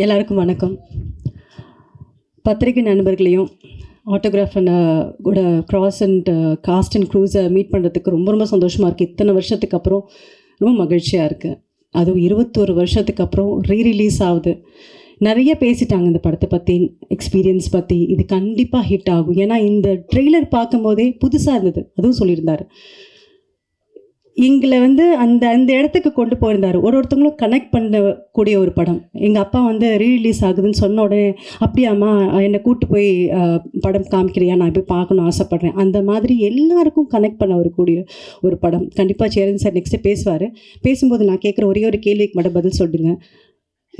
எல்லாருக்கும் வணக்கம். பத்திரிகை நண்பர்களையும் ஆட்டோகிராஃப் கூட கிராஸ் அண்ட் காஸ்ட் அண்ட் க்ரூஸை மீட் பண்ணுறதுக்கு ரொம்ப ரொம்ப சந்தோஷமாக இருக்குது. இத்தனை வருஷத்துக்கு அப்புறம் ரொம்ப மகிழ்ச்சியாக இருக்குது. அதுவும் 21 வருஷத்துக்கு அப்புறம் ரீரிலீஸ் ஆகுது. நிறைய பேசிட்டாங்க இந்த படத்தை பற்றி, எக்ஸ்பீரியன்ஸ் பற்றி. இது கண்டிப்பாக ஹிட் ஆகும். ஏன்னா இந்த ட்ரெய்லர் பார்க்கும்போதே புதுசாக இருந்தது. அதுவும் சொல்லியிருந்தார். எங்களை அந்த அந்த இடத்துக்கு கொண்டு போயிருந்தார். ஒருத்தவங்களும் கனெக்ட் பண்ணக்கூடிய ஒரு படம். எங்கள் அப்பா ரீரிலீஸ் ஆகுதுன்னு சொன்ன உடனே, அப்படியாம்மா என்னை கூப்பிட்டு போய் படம் காமிக்கிறியா, நான் போய் பார்க்கணும் ஆசைப்பட்றேன். அந்த மாதிரி எல்லாருக்கும் கனெக்ட் பண்ண வரக்கூடிய ஒரு படம். கண்டிப்பாக சேரன் சார் நெக்ஸ்ட்டு பேசுவார். பேசும்போது நான் கேட்குற ஒரே ஒரு கேள்விக்கு மட்டும் பதில் சொல்லுங்க.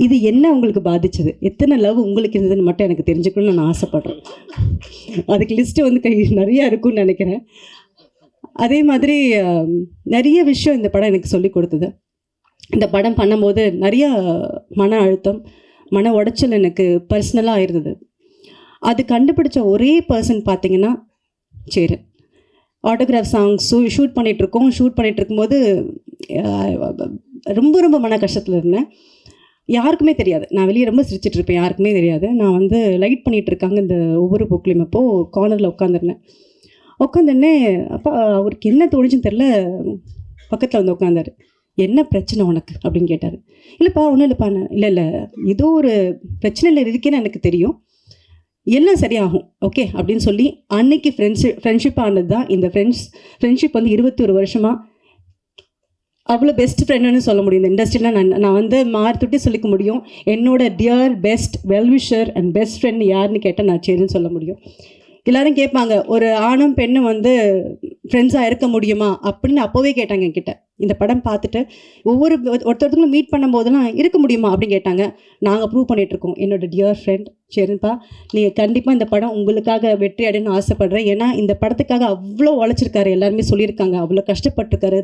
இது என்ன உங்களுக்கு பாதிச்சது, எத்தனை லவ் உங்களுக்கு இருந்ததுன்னு மட்டும் எனக்கு தெரிஞ்சுக்கணும்னு நான் ஆசைப்பட்றேன். அதுக்கு லிஸ்ட்டு நிறையா இருக்குன்னு நினைக்கிறேன். அதே மாதிரி நிறைய விஷயம் இந்த படம் எனக்கு சொல்லி கொடுத்தது. இந்த படம் பண்ணும்போது நிறைய மன அழுத்தம், மன உடைச்சல் எனக்கு பர்சனலாக இருந்தது. அது கண்டுபிடிச்ச ஒரே பர்சன் பார்த்திங்கன்னா சேரன். ஆட்டோகிராஃப் சாங்ஸ் ஷூட் பண்ணிகிட்ருக்கோம். ஷூட் பண்ணிகிட்ருக்கும்போது ரொம்ப ரொம்ப மன கஷ்டத்தில் இருந்தேன். யாருக்குமே தெரியாது. நான் வெளியே ரொம்ப சிரிச்சிட்ருப்பேன், யாருக்குமே தெரியாது. நான் லைட் பண்ணிகிட்ருக்காங்க இந்த ஒவ்வொரு புக்லேயும். அப்போது கார்னரில் உட்காந்துருந்தேன். உட்காந்தோடனே அப்பா அவருக்கு என்ன தோணுச்சுன்னு தெரில, பக்கத்தில் உட்காந்தார். என்ன பிரச்சனை உனக்கு அப்படின்னு கேட்டார். இல்லைப்பா ஒன்றும் இல்லைப்பா. இல்லை ஏதோ ஒரு பிரச்சனையில் இருக்கேன்னு எனக்கு தெரியும், எல்லாம் சரியாகும் ஓகே அப்படின்னு சொல்லி அன்னைக்கு ஃப்ரெண்ட்ஷிப் ஆனது தான் இந்த ஃப்ரெண்ட்ஷிப் 21 வருஷமாக அவ்வளோ பெஸ்ட் ஃப்ரெண்டுன்னு சொல்ல முடியும். இந்த இண்டஸ்ட்ரியில் நான் மாறுத்துட்டி சொல்லிக்க முடியும். என்னோட dear best well-wisher and best friend யாருன்னு கேட்டால் நான் சேருன்னு சொல்ல முடியும். எல்லோரும் கேட்பாங்க, ஒரு ஆணும் பெண்ணும் ஃப்ரெண்ட்ஸாக இருக்க முடியுமா அப்படின்னு அப்போவே கேட்டாங்க என்கிட்ட. இந்த படம் பார்த்துட்டு ஒருத்தருக்கும் மீட் பண்ணும்போதெல்லாம் இருக்க முடியுமா அப்படின்னு கேட்டாங்க. நாங்கள் ப்ரூவ் பண்ணிகிட்ருக்கோம். என்னோடய டியர் ஃப்ரெண்ட் சேரன்பா, நீங்கள் கண்டிப்பாக இந்த படம் உங்களுக்காக வெற்றி அடையணும்னு ஆசைப்பட்றேன். ஏன்னா இந்த படத்துக்காக அவ்வளோ உழைச்சிருக்காரு, எல்லாருமே சொல்லியிருக்காங்க. அவ்வளோ கஷ்டப்பட்டிருக்காரு.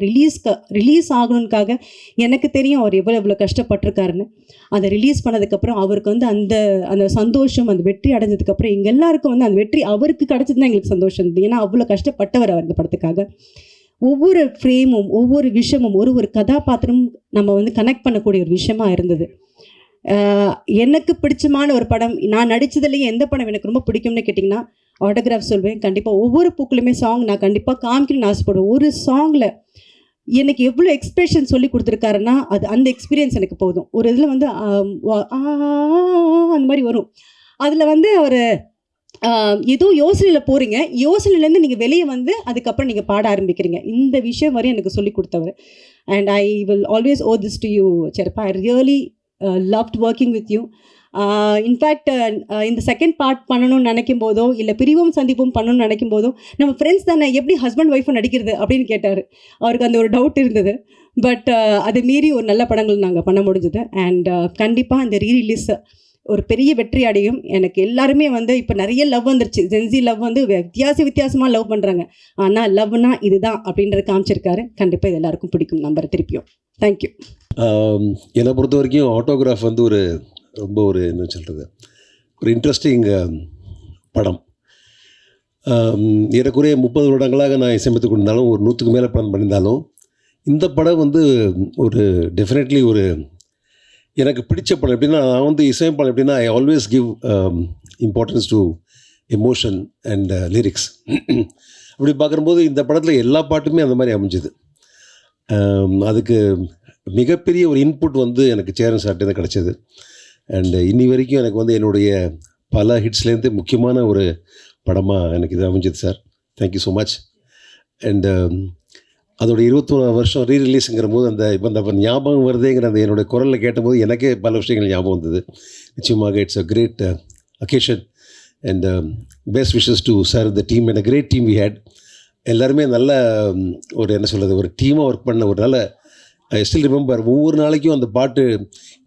ரிலீஸ் ஆகணுன்னுக்காக எனக்கு தெரியும் அவர் எவ்வளோ கஷ்டப்பட்டிருக்காருன்னு. அதை ரிலீஸ் பண்ணதுக்கப்புறம் அவருக்கு அந்த அந்த சந்தோஷம், அந்த வெற்றி அடைஞ்சதுக்கப்புறம் எங்கள் எல்லாருக்கும் அந்த வெற்றி அவருக்கு கிடச்சதுன்னா எங்களுக்கு சந்தோஷம் இருந்தது. ஏன்னா அவ்வளோ கஷ்டப்பட்டவர் அவர் இந்த படத்துக்காக. ஒவ்வொரு ஃப்ரேமும், ஒவ்வொரு விஷயமும், ஒரு கதாபாத்திரமும் நம்ம கனெக்ட் பண்ணக்கூடிய ஒரு விஷயமா இருந்தது. எனக்கு பிடிச்சமான ஒரு படம், நான் நடித்ததுலேயே எந்த படம் எனக்கு ரொம்ப பிடிக்கும்னு கேட்டிங்கன்னா ஆட்டோகிராஃப் சொல்வேன். கண்டிப்பாக ஒவ்வொரு பூக்களுமே சாங் நான் கண்டிப்பாக காமிக்கணும்னு ஆசைப்படுவேன். ஒரு சாங்கில் எனக்கு எவ்வளோ எக்ஸ்பிரஷன் சொல்லி கொடுத்துருக்காருன்னா அந்த எக்ஸ்பீரியன்ஸ் எனக்கு போதும். ஒரு இதில் அந்த மாதிரி வரும். அதில் அவர் ஏதோ யோசனையில் போகிறீங்க, யோசனையிலேருந்து நீங்கள் வெளியே அதுக்கப்புறம் நீங்கள் பாட ஆரம்பிக்கிறீங்க. இந்த விஷயம் வரையும் எனக்கு சொல்லி கொடுத்தவர். And I will always owe this to you செரப்பா. I really loved working with you. In fact இந்த செகண்ட் பார்ட் பண்ணணும்னு நினைக்கும் போதோ, இல்லை பிரிவும் சந்திப்பும் பண்ணணும்னு நினைக்கும் போதோ, நம்ம ஃப்ரெண்ட்ஸ் தானே, எப்படி ஹஸ்பண்ட் ஒய்ஃபும் நடிக்கிறது அப்படின்னு கேட்டார். அவருக்கு அந்த ஒரு டவுட் இருந்தது. பட் அதை மீறி ஒரு நல்ல படங்கள் நாங்கள் பண்ண முடிஞ்சது. அண்ட் கண்டிப்பாக இந்த ரீரிலீஸ் ஒரு பெரிய வெற்றி அடையும். எனக்கு எல்லாருமே இப்போ நிறைய லவ் வந்துருச்சு. ஜென்சி லவ் வித்தியாசமாக லவ் பண்ணுறாங்க. ஆனால் லவ்னா இதுதான் அப்படின்றது காமிச்சிருக்காரு. கண்டிப்பாக இது எல்லாருக்கும் பிடிக்கும் நம்பர் திருப்பியும். தேங்க்யூ. என்னை பொறுத்த வரைக்கும் ஆட்டோகிராஃப் ஒரு ரொம்ப என்ன சொல்கிறது, ஒரு இன்ட்ரெஸ்டிங் படம். ஏறக்குறைய 30 வருடங்களாக நான் இசையமைத்து கொண்டிருந்தாலும், ஒரு 100க்கு மேலே படம் பண்ணியிருந்தாலும், இந்த படம் ஒரு டெஃபினெட்லி ஒரு எனக்கு பிடிச்ச படம். எப்படின்னா நான் இசையமைப்பாளர் எப்படின்னா I always give importance to emotion and lyrics. அப்படி பார்க்கும்போது இந்த படத்தில் எல்லா பாட்டுமே அந்த மாதிரி அமைஞ்சுது. அதுக்கு மிகப்பெரிய ஒரு இன்புட் எனக்கு சேரன் சார்ட்டேருந்து கிடச்சிது. அண்டு இன்னி வரைக்கும் எனக்கு என்னுடைய பல ஹிட்ஸ்லேருந்து முக்கியமான ஒரு படமாக எனக்கு இது அமைஞ்சது sir. Thank you so much. And அதோட 21 வருஷம் ரீரிலீஸுங்கிற போது அந்த ஞாபகம் வருதேங்கிற என்னுடைய குரலில் கேட்டபோது எனக்கே பல விஷயங்கள் ஞாபகம் வந்தது. நிச்சயமாக it's a great occasion. And best wishes to sir, the team and a great team we had. எல்லாருமே நல்ல ஒரு என்ன சொல்கிறது, ஒரு டீமாக ஒர்க் பண்ண ஒரு நல்ல. ஐ ஸ்டில் ரிமெம்பர் ஒவ்வொரு நாளைக்கும் அந்த பாட்டு,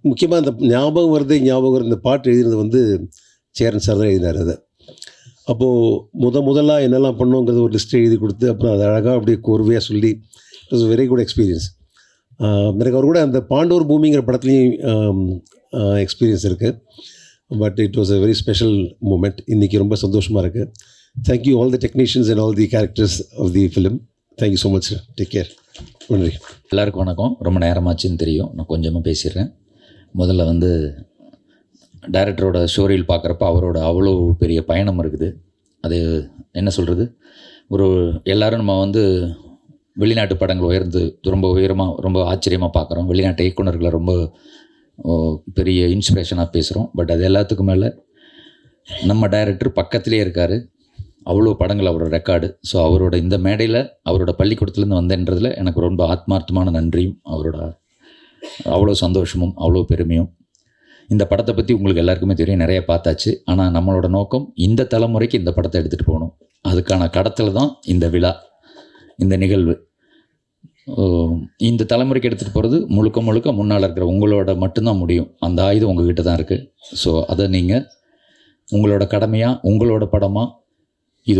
முக்கியமாக அந்த ஞாபகம் வருது இந்த பாட்டு எழுதினது சேரன் சார் தான் எழுதினார். அதை அப்போது முதலாக என்னெல்லாம் பண்ணோங்கிறது ஒரு லிஸ்ட்டு எழுதி கொடுத்து, அப்புறம் அதை அழகாக அப்படியே கோர்வையாக சொல்லி, it was very good experience. எனக்கு அவர் கூட அந்த பாண்டவர் பூமிங்கிற படத்துலேயும் எக்ஸ்பீரியன்ஸ் இருக்குது. But it was a very special moment. இன்றைக்கி ரொம்ப சந்தோஷமாக இருக்குது. Thank you all the technicians and all the characters of the film. Thank you so much. Take care. நன்றி. எல்லாருக்கும் வணக்கம். ரொம்ப நேரமாச்சுன்னு தெரியும், நான் கொஞ்சமாக பேசிடுறேன். முதல்ல டைரக்டரோட ஸ்டோரியில் பார்க்குறப்ப அவரோட அவ்வளோ பெரிய பயணம் இருக்குது. அது என்ன சொல்கிறது, ஒரு எல்லோரும் நம்ம வந்து வெளிநாட்டு படங்கள் உயர்ந்து ரொம்ப உயரமாக ரொம்ப ஆச்சரியமாக பார்க்குறோம். வெளிநாட்டு இயக்குனர்களை ரொம்ப பெரிய இன்ஸ்பிரேஷனாக பேசுகிறோம். பட் அது எல்லாத்துக்கும் மேலே நம்ம டைரக்டர் பக்கத்திலே இருக்கார். அவ்வளோ படங்கள் அவரோட ரெக்கார்டு. ஸோ அவரோட இந்த மேடையில் அவரோட பள்ளிக்கூடத்துலேருந்து வந்தேன்றதில் எனக்கு ரொம்ப ஆத்மார்த்தமான நன்றியும் அவரோட அவ்வளோ சந்தோஷமும் அவ்வளோ பெருமையும். இந்த படத்தை பற்றி உங்களுக்கு எல்லாருக்குமே தெரியும், நிறைய பார்த்தாச்சு. ஆனால் நம்மளோட நோக்கம் இந்த தலைமுறைக்கு இந்த படத்தை எடுத்துகிட்டு போகணும். அதுக்கான கடத்தில் தான் இந்த விழா, இந்த நிகழ்வு. இந்த தலைமுறைக்கு எடுத்துகிட்டு போகிறது முழுக்க முழுக்க முன்னால் இருக்கிற உங்களோட மட்டும்தான் முடியும். அந்த ஆயுதம் உங்ககிட்ட தான் இருக்குது. ஸோ அதை நீங்கள் உங்களோட கடமையாக, உங்களோட படமாக, இது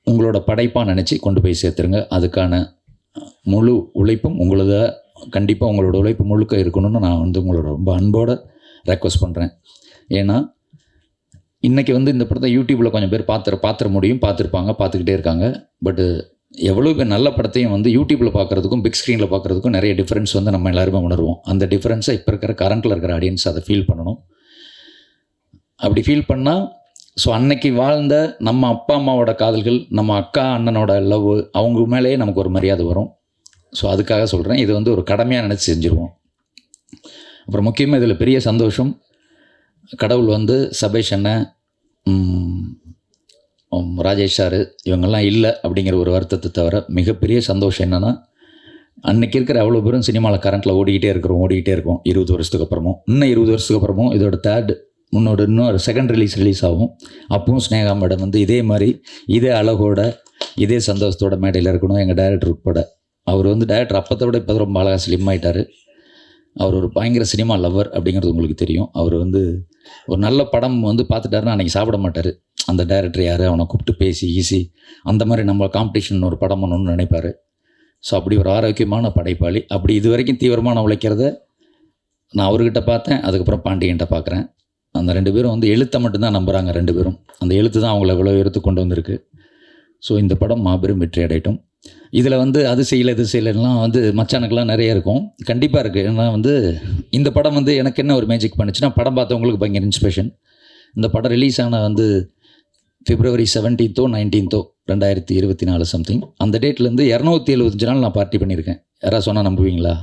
உங்களோட படைப்பாக நினச்சி கொண்டு போய் சேர்த்துருங்க. அதுக்கான முழு உழைப்பும் உங்களோட, கண்டிப்பாக உங்களோட உழைப்பு முழுக்க இருக்கணும்னு நான் வந்து உங்களோட ரொம்ப அன்போடு ரெக்வஸ்ட் பண்ணுறேன். ஏன்னா இன்றைக்கி வந்து இந்த படத்தை யூடியூப்பில் கொஞ்சம் பேர் பார்த்துருப்பாங்க, பார்த்துக்கிட்டே இருக்காங்க. பட்டு எவ்வளோ பேர் நல்ல படத்தையும் வந்து யூடியூப்பில் பார்க்குறதுக்கும் பிக் ஸ்க்ரீனில் பார்க்குறதுக்கும் நிறைய டிஃப்ரென்ஸ் வந்து நம்ம எல்லாருமே உணர்வோம். அந்த டிஃப்ரென்ஸை இப்போ இருக்கிற கரண்ட்டில் இருக்கிற ஆடியன்ஸ் அதை ஃபீல் பண்ணணும். அப்படி ஃபீல் பண்ணால், ஸோ அன்னைக்கு வாழ்ந்த நம்ம அப்பா அம்மாவோட காதல்கள், நம்ம அக்கா அண்ணனோட லவ், அவங்க மேலேயே நமக்கு ஒரு மரியாதை வரும். ஸோ அதுக்காக சொல்கிறேன், இது வந்து ஒரு கடமையாக நினச்சி செஞ்சுருவோம். அப்புறம் முக்கியமாக இதில் பெரிய சந்தோஷம், கடவுள் வந்து சபேஷ் அண்ணன், ராஜேஷ் சார் இவங்கெல்லாம் இல்லை அப்படிங்கிற ஒரு வருத்தத்தை தவிர மிகப்பெரிய சந்தோஷம் என்னென்னா, அன்றைக்கி இருக்கிற அவ்வளோ பேரும் சினிமாவில் கரண்ட்டில் ஓடிக்கிட்டே இருக்கோம் 20 வருஷத்துக்கு அப்புறமும். இன்னும் 20 வருஷத்துக்கு அப்புறமும் இதோட இன்னொரு செகண்ட் ரிலீஸ் ஆகும். அப்பவும் ஸ்னேகா மேடம் வந்து இதே மாதிரி இதே அழகோட இதே சந்தோஷத்தோட மேடையில் இருக்கணும், எங்கள் டைரக்டர் உட்பட. அவர் வந்து டைரக்டர் அப்பத்தை விட இப்போ ரொம்ப அழகாக ஸ்லிம் ஆகிட்டார். அவர் ஒரு பயங்கர சினிமா லவ்வர் அப்படிங்கிறது உங்களுக்கு தெரியும். அவர் வந்து ஒரு நல்ல படம் வந்து பார்த்துட்டாருன்னா அன்றைக்கி சாப்பிட மாட்டார். அந்த டைரக்டர் யார், அவனை கூப்பிட்டு பேசி அந்த மாதிரி நம்ம காம்படிஷன் ஒரு படம் பண்ணணும்னு நினைப்பார். ஸோ அப்படி ஒரு ஆரோக்கியமான படைப்பாளி. அப்படி இது வரைக்கும் தீவிரமான உழைக்கிறத நான் அவர்கிட்ட பார்த்தேன், அதுக்கப்புறம் பாண்டியன்கிட்ட பார்க்குறேன். அந்த 2 பேரும் வந்து எழுத்தை மட்டும்தான் நம்புகிறாங்க. 2 பேரும் அந்த எழுத்து தான் அவங்கள இவ்வளோ உயரத்து கொண்டு வந்திருக்கு. ஸோ இந்த படம் மாபெரும் வெற்றி அடையட்டும். இதில் வந்து அது செய்யலாம் வந்து மச்சானுக்கெல்லாம் நிறைய இருக்கும், கண்டிப்பாக இருக்குது. ஏன்னா வந்து இந்த படம் வந்து எனக்கு என்ன ஒரு மேஜிக் பண்ணுச்சுன்னா, படம் பார்த்தவங்களுக்கு பயங்கர இன்ஸ்பிரேஷன். இந்த படம் ரிலீஸ் ஆன வந்து February 17th 19th 2024 சம்திங். அந்த டேட்லேருந்து 275 நாள் நான் பார்ட்டி பண்ணியிருக்கேன். யாராவது சொன்னால் நம்புவீங்களா?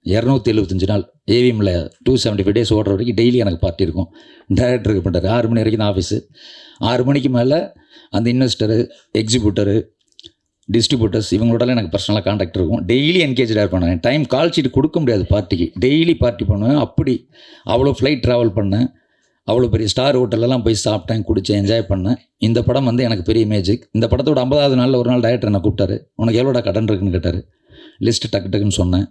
275 நாள் ஏவிஎம்மில் 275 days ஓடுற வரைக்கும் டெய்லி எனக்கு பார்ட்டி இருக்கும். டைரக்டருக்கு பண்ணுறாரு 6 மணி வரைக்கும் தான் ஆஃபீஸு. 6 மணிக்கு மேலே அந்த இன்வெஸ்டரு, எக்ஸிபியூட்டரு, டிஸ்ட்ரிபியூட்டர்ஸ் இவங்களோடலாம் எனக்கு பர்சனலாக கான்டாக்ட் இருக்கும். டெய்லி என்கேஜாக இருப்பேன். நான் டைம் கால் ஷீட் கொடுக்க முடியாது பார்ட்டிக்கு. டெய்லி பார்ட்டி பண்ணுவேன். அப்படி அவ்வளோ ஃப்ளைட் ட்ராவல் பண்ணேன், அவ்வளோ பெரிய ஸ்டார் ஹோட்டலெல்லாம் போய் சாப்பிட்டேன், குடித்தேன், என்ஜாய் பண்ணேன். இந்த படம் வந்து எனக்கு பெரிய மேஜிக். இந்த படத்தோட 50வது நாளில் ஒரு நாள் டைரக்டர் என்னை கூப்பிட்டாரு. உனக்கு எவ்வளோடா கடன் இருக்குன்னு கேட்டார். லிஸ்ட்டு டக்குன்னு சொன்னேன்.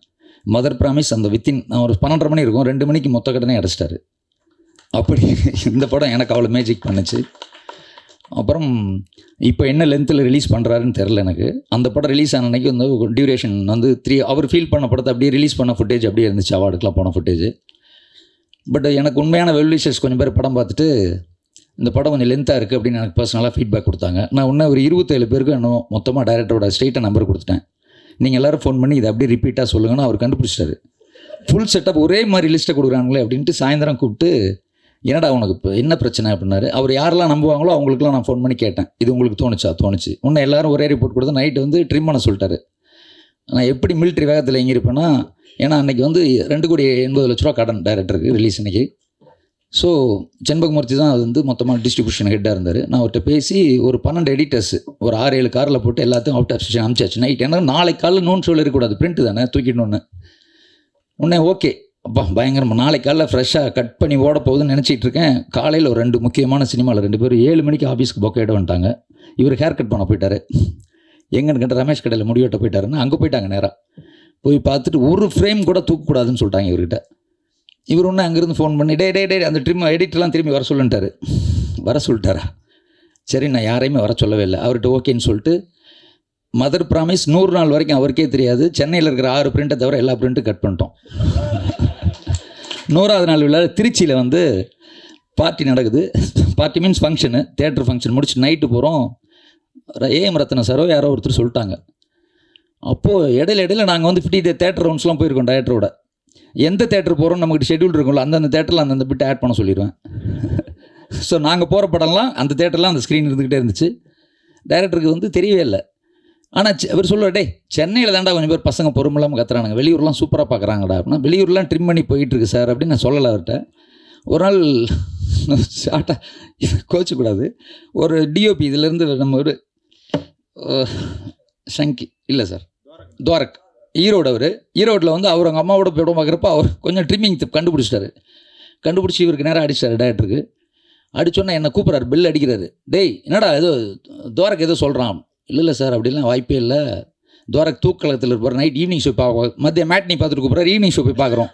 மதர் ப்ராமிஸ் அந்த நான் ஒரு 12:30 மணி இருக்கும், 2 மணிக்கு மொத்த கடனே அடைச்சிட்டாரு. அப்படி இந்த படம் எனக்கு அவ்வளோ மேஜிக் பண்ணுச்சு. அப்புறம் இப்போ என்ன லென்த்தில் ரிலீஸ் பண்ணுறாருன்னு தெரில எனக்கு. அந்த படம் ரிலீஸ் ஆன அன்றைக்கி வந்து டியூரேஷன் வந்து 3 அவர் ஃபீல் பண்ண படத்தை அப்படியே ரிலீஸ் பண்ண ஃபுட்டேஜ் அப்படியே இருந்துச்சு, அவார்டுக்கெலாம் போன ஃபுட்டேஜ். பட் எனக்கு உண்மையான வெல்விஷர்ஸ் கொஞ்சம் பேர் படம் பார்த்துட்டு இந்த படம் கொஞ்சம் லென்த்தாக இருக்குது அப்படின்னு எனக்கு பர்சனலாக ஃபீட்பேக் கொடுத்தாங்க. நான் இன்னும் ஒரு 27 பேருக்கு இன்னும் மொத்தமாக டைரக்டரோட ஸ்ட்ரெயிட்டாக நம்பர் கொடுத்துட்டேன். நீங்கள் எல்லோரும் ஃபோன் பண்ணி இதை அப்படியே ரிப்பீட்டாக சொல்லுங்கன்னா அவர் கண்டுபிடிச்சிட்டாரு. ஃபுல் செட்டப் ஒரே மாதிரி லிஸ்ட்டை கொடுக்குறாங்களே அப்படின்ட்டு சாயந்தரம் கூப்பிட்டு, என்னடா உனக்கு இப்போ என்ன பிரச்சனை அப்படின்னாரு. அவர் யாரெல்லாம் நம்புவாங்களோ அவங்களுக்குலாம் நான் ஃபோன் பண்ணி கேட்டேன், இது உங்களுக்கு தோணுச்சு. இன்னும் எல்லோரும் ஒரே ரிப்போர்ட் கொடுத்து நைட்டு வந்து ட்ரிம் பண்ண சொல்லிட்டாரு. நான் எப்படி மிலிட்ரி வேகத்தில் எங்கிருப்பேன்னா, ஏன்னா அன்றைக்கி வந்து 2,80 லட்ச ரூபா கடன் டைரக்டருக்கு ரிலீஸ் அன்றைக்கி. ஸோ செண்பகமூர்த்தி தான் அது வந்து மொத்தமாக டிஸ்ட்ரிபியூஷன் ஹெட்டாக இருந்தார். நான் அவர்கிட்ட பேசி ஒரு 12 எடிட்டர்ஸ் ஒரு 6-7 காரில் போட்டு எல்லாத்தையும் அவுட் ஆஃப் ஸ்டேஷன் அனுப்பிச்சாச்சு நைட். ஏன்னா நாளைக்கு காலைல நோன் ஷோவில் இருக்கக்கூடாது, பிரிண்ட்டு தானே தூக்கிடணுன்னு. உடனே ஓகே அப்பா பயங்கரமாக நாளைக்கு காலைல ஃப்ரெஷ்ஷாக கட் பண்ணி ஓட போகுதுன்னு நினச்சிட்டு இருக்கேன். காலையில் ஒரு 2 முக்கியமான சினிமாவில் 2 பேர் 7 மணிக்கு ஆஃபீஸ்க்கு பொக்கையிட வந்துட்டாங்க. இவர் ஹேர் கட் பண்ண போயிட்டார். எங்கன்னு கேட்டால் ரமேஷ் கடையில் முடிவெட்ட போயிட்டாருன்னு அங்கே போயிட்டாங்க. நேராக போய் பார்த்துட்டு ஒரு ஃப்ரேம் கூட தூக்கக்கூடாதுன்னு சொல்லிட்டாங்க இவர்கிட்ட. இவர் ஒன்று அங்கேருந்து ஃபோன் பண்ணி டே அந்த ட்ரிம் எடிட்டர்லாம் திரும்பி வர சொல்லிட்டாரா? சரி நான் யாரையுமே வர சொல்லவே இல்லை. அவர்கிட்ட ஓகேன்னு சொல்லிட்டு மதர் ப்ராமிஸ் 100 நாள் வரைக்கும் அவருக்கே தெரியாது. சென்னையில் இருக்கிற 6 பிரிண்ட்டை தவிர எல்லா பிரிண்ட்டும் கட் பண்ணிட்டோம். 100வது நாள் விழா திருச்சியில் வந்து பார்ட்டி நடக்குது. Party means function, theatre function முடிச்சு நைட்டு போகிறோம். ஏஎம் ரத்ன சாரோ யாரோ ஒருத்தர் சொல்லிட்டாங்க. அப்போது இடையில நாங்கள் வந்து 50 தேட்டர் ரவுண்ட்ஸ்லாம் போயிருக்கோம் டைரக்டரோட. எந்த தேட்டர் போகிறோம் நம்மகிட்ட ஷெட்யூல் இருக்கும்ல, அந்தந்த தேட்டரில் அந்தந்த பிட்டு ஆட் பண்ண சொல்லிடுவேன். ஸோ நாங்கள் போகிற படம்லாம் அந்த தேட்டர்லாம் அந்த ஸ்க்ரீன் இருந்துக்கிட்டே இருந்துச்சு. டைரக்டருக்கு வந்து தெரியவே இல்லை. ஆனால் அவர் சொல்லுவார், டே சென்னையில் தாண்டா கொஞ்சம் பேர் பசங்க பொறுமில்லாமல் கத்துறானுங்க, வெளியூர்லாம் சூப்பராக பார்க்குறாங்கடா அப்படின்னா. வெளியூர்லாம் ட்ரிம் பண்ணி போயிட்டுருக்கு சார் அப்படின்னு நான் சொல்லலை அவர்கிட்ட. ஒரு நாள் ஷார்ட்டாக கோச்சிக்கூடாது, ஒரு டிஓபி இதிலேருந்து நம்ம ஒரு ஷங்கி இல்லை சார் துவாரக் ஈரோடு, அவர் ஈரோட்டில் வந்து அவர் அவங்க அம்மாவோட படம் பார்க்குறப்ப அவர் கொஞ்சம் ட்ரிம்மிங் கண்டுபிடிச்சிட்டாரு. கண்டுபிடிச்சி இவருக்கு நேரம் அடிச்சிட்டாரு டேரக்டருக்கு. அடிச்சோன்னா என்னை கூப்பிட்றாரு, பில் அடிக்கிறாரு. டேய் என்னடா ஏதோ துவாரக் ஏதோ சொல்கிறான். இல்லை சார் அப்படிலாம் வாய்ப்பே இல்லை, துவாரக் தூக்கலத்தில் இருப்பார், நைட் ஈவினிங் ஷோ மதியம் மேட்னி பார்த்துட்டு கூப்பிட்றாரு, ஈவினிங் ஷோ போய் பார்க்குறோம்.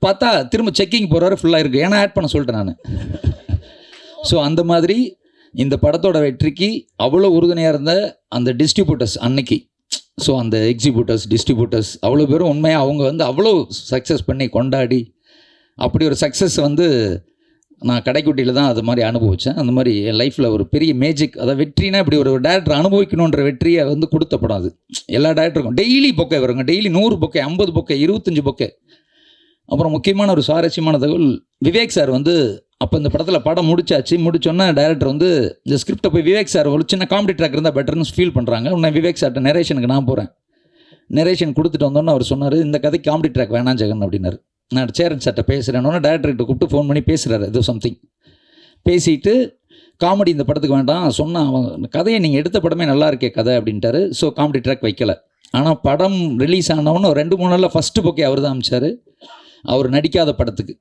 பார்த்தா திரும்ப செக்கிங் போகிறாரு, ஃபுல்லாக இருக்குது. ஏன்னா ஆட் பண்ண சொல்லிட்டேன் நான். ஸோ அந்த மாதிரி இந்த படத்தோட வெற்றிக்கு அவ்வளோ உறுதுணையாக இருந்த அந்த டிஸ்ட்ரிபியூட்டர்ஸ் அன்னைக்கு, ஸோ அந்த எக்ஸிபியூட்டர்ஸ் டிஸ்ட்ரிபியூட்டர்ஸ் அவ்வளோ பேரும் உண்மையாக அவங்க வந்து அவ்வளோ சக்ஸஸ் பண்ணி கொண்டாடி, அப்படி ஒரு சக்ஸஸ் வந்து நான் கடைக்குட்டியில் தான் அது மாதிரி அனுபவித்தேன். அந்த மாதிரி என் லைஃப்பில் ஒரு பெரிய மேஜிக், அதாவது வெற்றினா இப்படி ஒரு டேரக்டர் அனுபவிக்கணுன்ற வெற்றியை வந்து கொடுத்த படம் அது. எல்லா டேரக்டருக்கும் டெய்லி பொக்கே வருங்க, டெய்லி 100 பொக்கே, 50 பொக்கே, 25 பொக்கே. அப்புறம் முக்கியமான ஒரு சுவாரஸ்யமான தகவல், விவேக் சார் வந்து அப்போ இந்த படத்தில் படம் முடிச்சோன்னே டைரக்டர் வந்து இந்த ஸ்கிரிப்டை போய் விவேக் சார் ஒரு சின்ன காமெடி ட்ராக் இருந்தால் பெட்டர்னு ஃபீல் பண்ணுறாங்க. உடனே விவேக் சார்ட்ட நரேஷனுக்கு நான் போகிறேன். நரேஷன் கொடுத்துட்டு வந்தோன்னே அவர் சொன்னார், இந்த கதைக்கு காமெடி ட்ராக் வேணாம் ஜெகன் அப்படின்னாரு. நான் சேரன் சார்ட்ட பேசுகிறேன்னொன்னே டேரக்டர்கிட்ட கூப்பிட்டு ஃபோன் பண்ணி பேசுகிறாரு, ஏதோ சம்திங் பேசிட்டு, காமெடி இந்த படத்துக்கு வேண்டாம் சொன்னால், அவன் கதையை நீங்கள் எடுத்த படமே நல்லா இருக்கே கதை அப்படின்ட்டாரு. ஸோ காமெடி ட்ராக் வைக்கலை. ஆனால் படம் ரிலீஸ் ஆனவொன்னு 2-3 நாளில் ஃபஸ்ட்டு பொக்கே அவர் தான் அமிச்சார், அவர் நடிக்காத படத்துக்கு.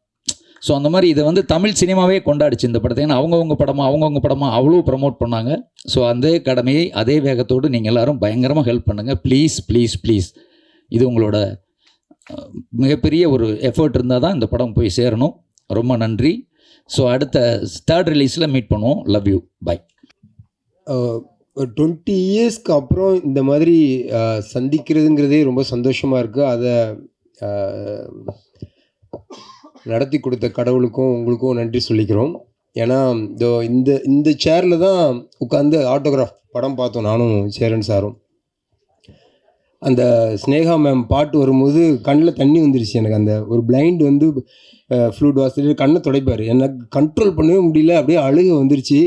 ஸோ அந்த மாதிரி இதை வந்து தமிழ் சினிமாவே கொண்டாடிச்சு இந்த படத்தை. ஏன்னா அவங்கவுங்க படமாக அவ்வளோ ப்ரமோட் பண்ணாங்க. ஸோ அந்த கடமையை அதே வேகத்தோடு நீங்கள் எல்லோரும் பயங்கரமாக ஹெல்ப் பண்ணுங்கள் ப்ளீஸ் ப்ளீஸ் ப்ளீஸ். இது உங்களோட மிகப்பெரிய ஒரு எஃபர்ட் இருந்தால் தான் இந்த படம் போய் சேரணும். ரொம்ப நன்றி. ஸோ அடுத்த 3rd ரிலீஸில் மீட் பண்ணுவோம். Love you, bye. ஒரு 20 இயர்ஸ்க்கு அப்புறம் இந்த மாதிரி சந்திக்கிறதுங்கிறதே ரொம்ப சந்தோஷமாக இருக்குது. அதை நடத்தி கொடுத்த கடவுளுக்கும் உங்களுக்கும் நன்றி சொல்லிக்கிறோம். ஏன்னா இந்த சேரில் தான் உட்காந்து ஆட்டோகிராஃப் படம் பார்த்தோம், நானும் சேரன் சாரும். அந்த ஸ்னேகா மேம் பாட்டு வரும்போது கண்ணில் தண்ணி வந்துருச்சு எனக்கு. அந்த ஒரு பிளைண்ட் வந்து ஃப்ளூட் வாசிட்டு கண்ணை துடைப்பார், எனக்கு கண்ட்ரோல் பண்ணவே முடியல, அப்படியே அழுக வந்துருச்சு.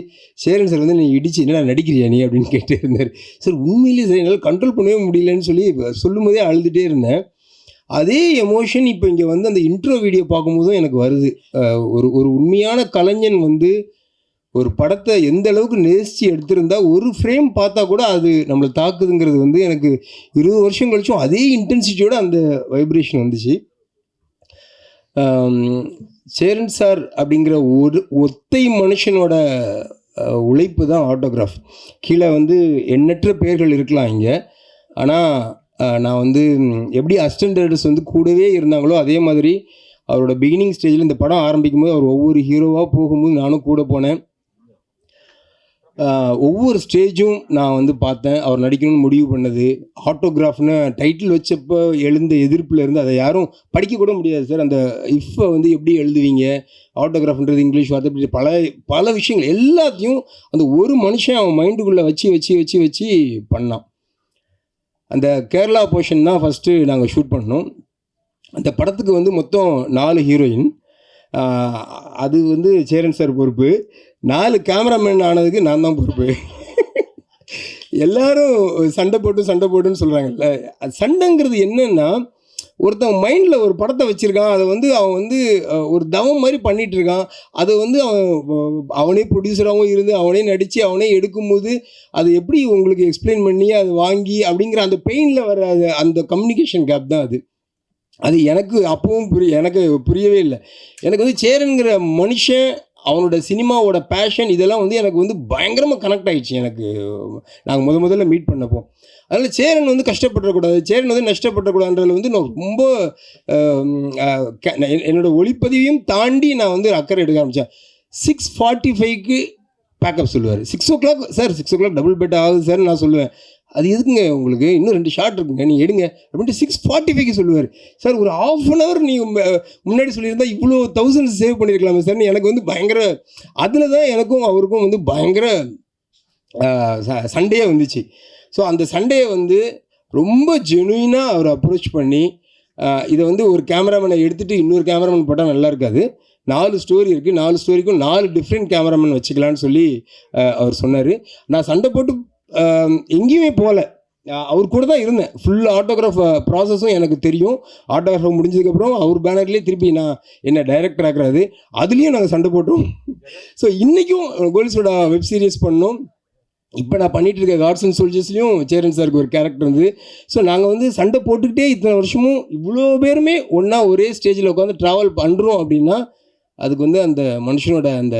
சேரன் சார் வந்து நீ இடிச்சு என்ன நடிக்கிறியா நீ அப்படின்னு கேட்டே இருந்தார். சார் உண்மையிலேயே சார் என்னால் கண்ட்ரோல் பண்ணவே முடியலன்னு சொல்லும் போதே அழுதுகிட்டே இருந்தேன். அதே எமோஷன் இப்போ இங்கே வந்து அந்த இன்ட்ரோ வீடியோ பார்க்கும்போதும் எனக்கு வருது. ஒரு உண்மையான கலைஞன் வந்து ஒரு படத்தை எந்த அளவுக்கு நேசித்து எடுத்திருந்தா ஒரு ஃப்ரேம் பார்த்தா கூட அது நம்மளை தாக்குதுங்கிறது வந்து எனக்கு 20 வருஷம் கழிச்சும் அதே இன்டென்சிட்டியோட அந்த வைப்ரேஷன் வந்துச்சு. சேரன் சார் அப்படிங்கிற ஒரு ஒத்தை மனுஷனோட உழைப்பு தான் ஆட்டோகிராஃப். கீழே வந்து எண்ணற்ற பேர்கள் இருக்கலாம் இங்கே. ஆனால் நான் வந்து எப்படி அசிஸ்டன்ட் டைரக்டர்ஸ் வந்து கூடவே இருந்தாங்களோ அதே மாதிரி அவரோட பிகினிங் ஸ்டேஜில் இந்த படம் ஆரம்பிக்கும் போது அவர் ஒவ்வொரு ஹீரோவாக போகும்போது நானும் கூட போனேன். ஒவ்வொரு ஸ்டேஜும் நான் வந்து பார்த்தேன். அவர் நடிக்கணும்னு முடிவு பண்ணது, ஆட்டோகிராஃப்னு டைட்டில் வச்சப்போ எழுந்த எதிர்ப்பில் இருந்து அதை யாரும் படிக்கக்கூட முடியாது சார். அந்த இஃப்பை வந்து எப்படி எழுதுவீங்க, ஆட்டோகிராஃப்ன்றது இங்கிலீஷ் வார்த்தை, இப்படி பல விஷயங்கள் எல்லாத்தையும் அந்த ஒரு மனுஷன் அவன் மைண்டுக்குள்ளே வச்சு பண்ணான். அந்த கேரளா போர்ஷன் தான் ஃபஸ்ட்டு நாங்கள் ஷூட் பண்ணோம். அந்த படத்துக்கு வந்து மொத்தம் 4 ஹீரோயின். அது வந்து சேரன் சார் பொறுப்பு. 4 கேமராமேன் ஆனதுக்கு நான் தான் பொறுப்பு. எல்லாரும் சண்டை போட்டுன்னு சொல்கிறாங்கல்ல, அது சண்டைங்கிறது என்னென்னா, ஒருத்தன் மைண்டில் ஒரு படத்தை வச்சுருக்கான், அதை வந்து அவன் வந்து ஒரு தவம் மாதிரி பண்ணிகிட்ருக்கான். அதை வந்து அவனே ப்ரொடியூசராகவும் இருந்து அவனே நடித்து அவனே எடுக்கும்போது அதை எப்படி உங்களுக்கு எக்ஸ்பிளைன் பண்ணி அதை வாங்கி அப்படிங்கிற அந்த பெயினில் வர அந்த கம்யூனிகேஷன் கேப் தான் அது எனக்கு அப்பவும் எனக்கு புரியவே இல்லை. எனக்கு வந்து சேரன்கிற மனுஷன், அவனோட சினிமாவோட பேஷன், இதெல்லாம் வந்து எனக்கு வந்து பயங்கரமாக கனெக்ட் ஆகிடுச்சு. எனக்கு நாங்கள் முதல்ல மீட் பண்ணப்போ அதனால் சேரன் வந்து கஷ்டப்படக்கூடாது, சேரன் வந்து நஷ்டப்படக்கூடாதுன்றதில் வந்து நான் ரொம்ப என்னோடய ஒளிப்பதிவையும் தாண்டி நான் வந்து அக்கறை எடுக்க ஆரம்பித்தேன். 6:45க்கு பேக்கப் சொல்லுவார். 6 o'clock sir, 6 o'clock double bed ஆகுது சார் நான் சொல்லுவேன். அது எதுக்குங்க உங்களுக்கு, இன்னும் 2 ஷாட் இருக்குங்க நீங்கள் எடுங்க அப்படின்ட்டு 6:45க்கு சொல்லுவார். சார் ஒரு ½ an hour நீங்கள் முன்னாடி சொல்லியிருந்தால் இவ்வளோ 1000 சேவ் பண்ணியிருக்கலாமே சார்னு எனக்கு வந்து பயங்கர, அதில் தான் எனக்கும் அவருக்கும் வந்து பயங்கர சண்டையே வந்துச்சு. ஸோ அந்த சண்டையை வந்து ரொம்ப ஜெனுயினாக அவர் அப்ரோச் பண்ணி இதை வந்து ஒரு கேமராமேனை எடுத்துகிட்டு இன்னொரு கேமராமேன் போட்டால் நல்லா இருக்காது, 4 ஸ்டோரி இருக்குது, 4 ஸ்டோரிக்கும் 4 டிஃப்ரெண்ட் கேமராமேன் வச்சுக்கலான்னு சொல்லி அவர் சொன்னார். நான் சண்டை போட்டு எங்கேயுமே போகல, அவர் கூட தான் இருந்தேன். ஃபுல் ஆட்டோகிராஃப் ப்ராசஸும் எனக்கு தெரியும். ஆட்டோகிராஃப் முடிஞ்சதுக்கப்புறம் அவர் பேனர்லேயே திருப்பி நான் என்ன டைரக்டர் ஆக்குறாரு, அதுலேயும் நாங்கள் சண்டை போட்டோம். ஸோ இன்றைக்கும் கோலிஸோட வெப் சீரிஸ் பண்ணோம். இப்போ நான் பண்ணிகிட்டு இருக்க காட்ஸ் அண்ட் சோல்ஜர்ஸ்லையும் சேரன் சாருக்கு ஒரு கேரக்டர் வந்து. ஸோ நாங்கள் வந்து சண்டை போட்டுக்கிட்டே இத்தனை வருஷமும் இவ்வளோ பேருமே ஒன்றா ஒரே ஸ்டேஜில் உட்காந்து ட்ராவல் பண்ணுறோம் அப்படின்னா அதுக்கு வந்து அந்த மனுஷனோட அந்த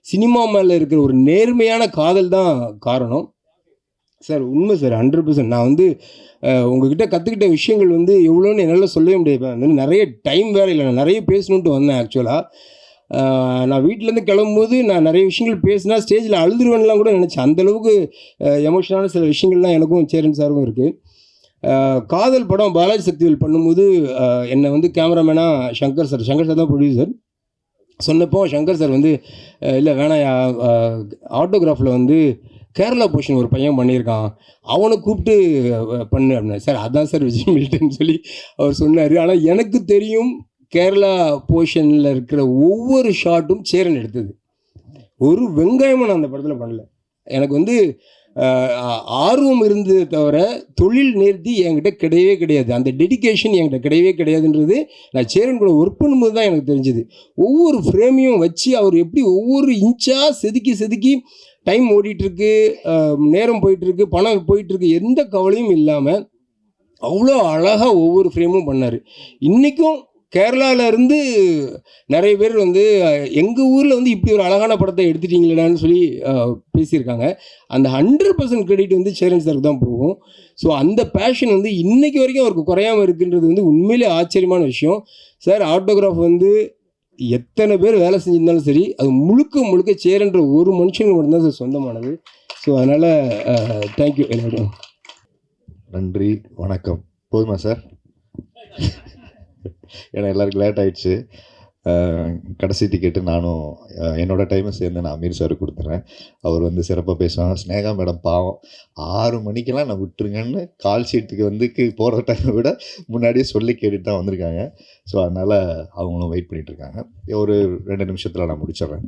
சினிமா மேலே இருக்கிற ஒரு நேர்மையான காதல் தான் காரணம். சார் உண்மை சார், 100%. நான் வந்து உங்ககிட்ட கற்றுக்கிட்ட விஷயங்கள் வந்து எவ்வளோன்னு என்னால் சொல்லவே முடியாது. வந்து நிறைய டைம் வேறு இல்லை, நான் நிறைய பேசணுன்ட்டு வந்தேன். ஆக்சுவலாக நான் வீட்டிலேருந்து கிளம்பும்போது நான் நிறைய விஷயங்கள் பேசினா ஸ்டேஜில் அழுதுருவேன்லாம் கூட நினச்சேன். அந்தளவுக்கு எமோஷனலான சில விஷயங்கள்லாம் எனக்கும் சேரன் சாருக்கும் இருக்குது. காதல் படம் பாலாஜி சக்திவேல் பண்ணும்போது என்னை வந்து கேமராமேனாக சங்கர் சார் தான் ப்ரொடியூசர். சொன்னப்போ சங்கர் சார் வந்து இல்லை வேணாம், ஆட்டோகிராஃபில் வந்து கேரளா போர்ஷன் ஒரு பையன் பண்ணியிருக்கான், அவனை கூப்பிட்டு பண்ணு அப்படின்னா. சார் அதான் சார் விஜய் மில்டன் சொல்லி அவர் சொன்னார். ஆனால் எனக்கு தெரியும் கேரளா போர்ஷனில் இருக்கிற ஒவ்வொரு ஷாட்டும் சேரன் எடுத்தது. ஒரு வெங்காயமும் நான் அந்த படத்தில் பண்ணல. எனக்கு வந்து ஆர்வம் இருந்ததை தவிர தொழில் நேர்த்தி என்கிட்ட கிடையவே கிடையாது. அந்த டெடிக்கேஷன் என்கிட்ட கிடையவே கிடையாதுன்றது நான் சேரன் கூட ஒர்க் பண்ணும்போது தான் எனக்கு தெரிஞ்சுது. ஒவ்வொரு ஃப்ரேமையும் வச்சு அவர் எப்படி ஒவ்வொரு இன்ச்சாக செதுக்கி டைம் ஓடிட்டுருக்கு, நேரம் போயிட்டுருக்கு, பணம் போயிட்டுருக்கு, எந்த கவலையும் இல்லாமல் அவ்வளோ அழகாக ஒவ்வொரு ஃப்ரேமும் பண்ணார். இன்றைக்கும் கேரளாவிலேருந்து நிறைய பேர் வந்து எங்கள் ஊரில் வந்து இப்படி ஒரு அழகான படத்தை எடுத்துட்டீங்களேடான்னு சொல்லி பேசியிருக்காங்க. அந்த 100% கிரெடிட் வந்து சேரன் சாருக்கு தான் போகும். ஸோ அந்த பேஷன் வந்து இன்றைக்கி வரைக்கும் அவருக்கு குறையாமல் இருக்குன்றது வந்து உண்மையிலே ஆச்சரியமான விஷயம். சார் ஆட்டோகிராஃப் வந்து எத்தனை பேர் வேலை செஞ்சிருந்தாலும் சரி, அது முழுக்க சேரன்ற ஒரு மனுஷனுக்கு மட்டும்தான் சார் சொந்தமானது. ஸோ அதனால் தேங்க்யூ எல்லாரும். நன்றி, வணக்கம். போதுமா சார்? ஏன்னா எல்லாருக்கும் லேட் ஆகிடுச்சு. கடைசி டிக்கெட்டு நானும் என்னோடய டைமை சேர்ந்து நான் அமீர் சாருக்கு கொடுத்துட்றேன். அவர் வந்து சிறப்பாக பேசுவாங்க. ஸ்னேகா மேடம் பாவம் 6 மணிக்கெல்லாம் நான் விட்டுருங்கன்னு கால் ஷீட்டுக்கு வந்து போகிற டைமை விட முன்னாடியே சொல்லி கேட்டுட்டு தான் வந்திருக்காங்க. ஸோ அதனால் அவங்களும் வெயிட் பண்ணிகிட்ருக்காங்க. ஒரு 2 நிமிஷத்தில் நான் முடிச்சிடுறேன்.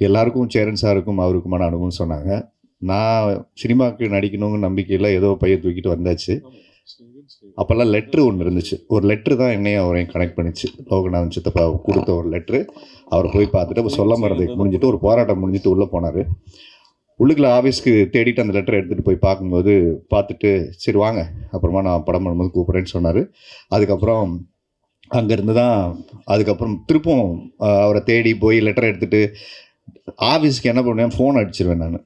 எல்லாருக்கும் சேரன் சாருக்கும் அவருக்குமான அனுபவம் சொன்னாங்க. நான் சினிமாவுக்கு நடிக்கணுங்கிற நம்பிக்கையில் ஏதோ பையை தூக்கிட்டு வந்தாச்சு. அப்போல்லாம் லெட்ரு ஒன்று இருந்துச்சு. ஒரு லெட்ரு தான் என்னையும் அவரையும் கனெக்ட் பண்ணிச்சு. லோகநாதன் சித்தப்பா கொடுத்த ஒரு லெட்ரு. அவரை போய் பார்த்துட்டு அப்போ சொல்ல மறந்து முடிஞ்சிட்டு ஒரு போராட்டம் முடிஞ்சிட்டு உள்ளே போனார். உள்ளுக்குள்ள ஆஃபீஸ்க்கு தேடிட்டு அந்த லெட்டரை எடுத்துகிட்டு போய் பார்க்கும்போது பார்த்துட்டு சரி வாங்க அப்புறமா நான் படம் பண்ணும்போது கூப்பிட்றேன்னு சொன்னார். அதுக்கப்புறம் அங்கேருந்து தான் அதுக்கப்புறம் திருப்பும் அவரை தேடி போய் லெட்டரை எடுத்துகிட்டு ஆஃபீஸ்க்கு என்ன பண்ணுவேன், ஃபோன் அடிச்சிருவேன் நான்.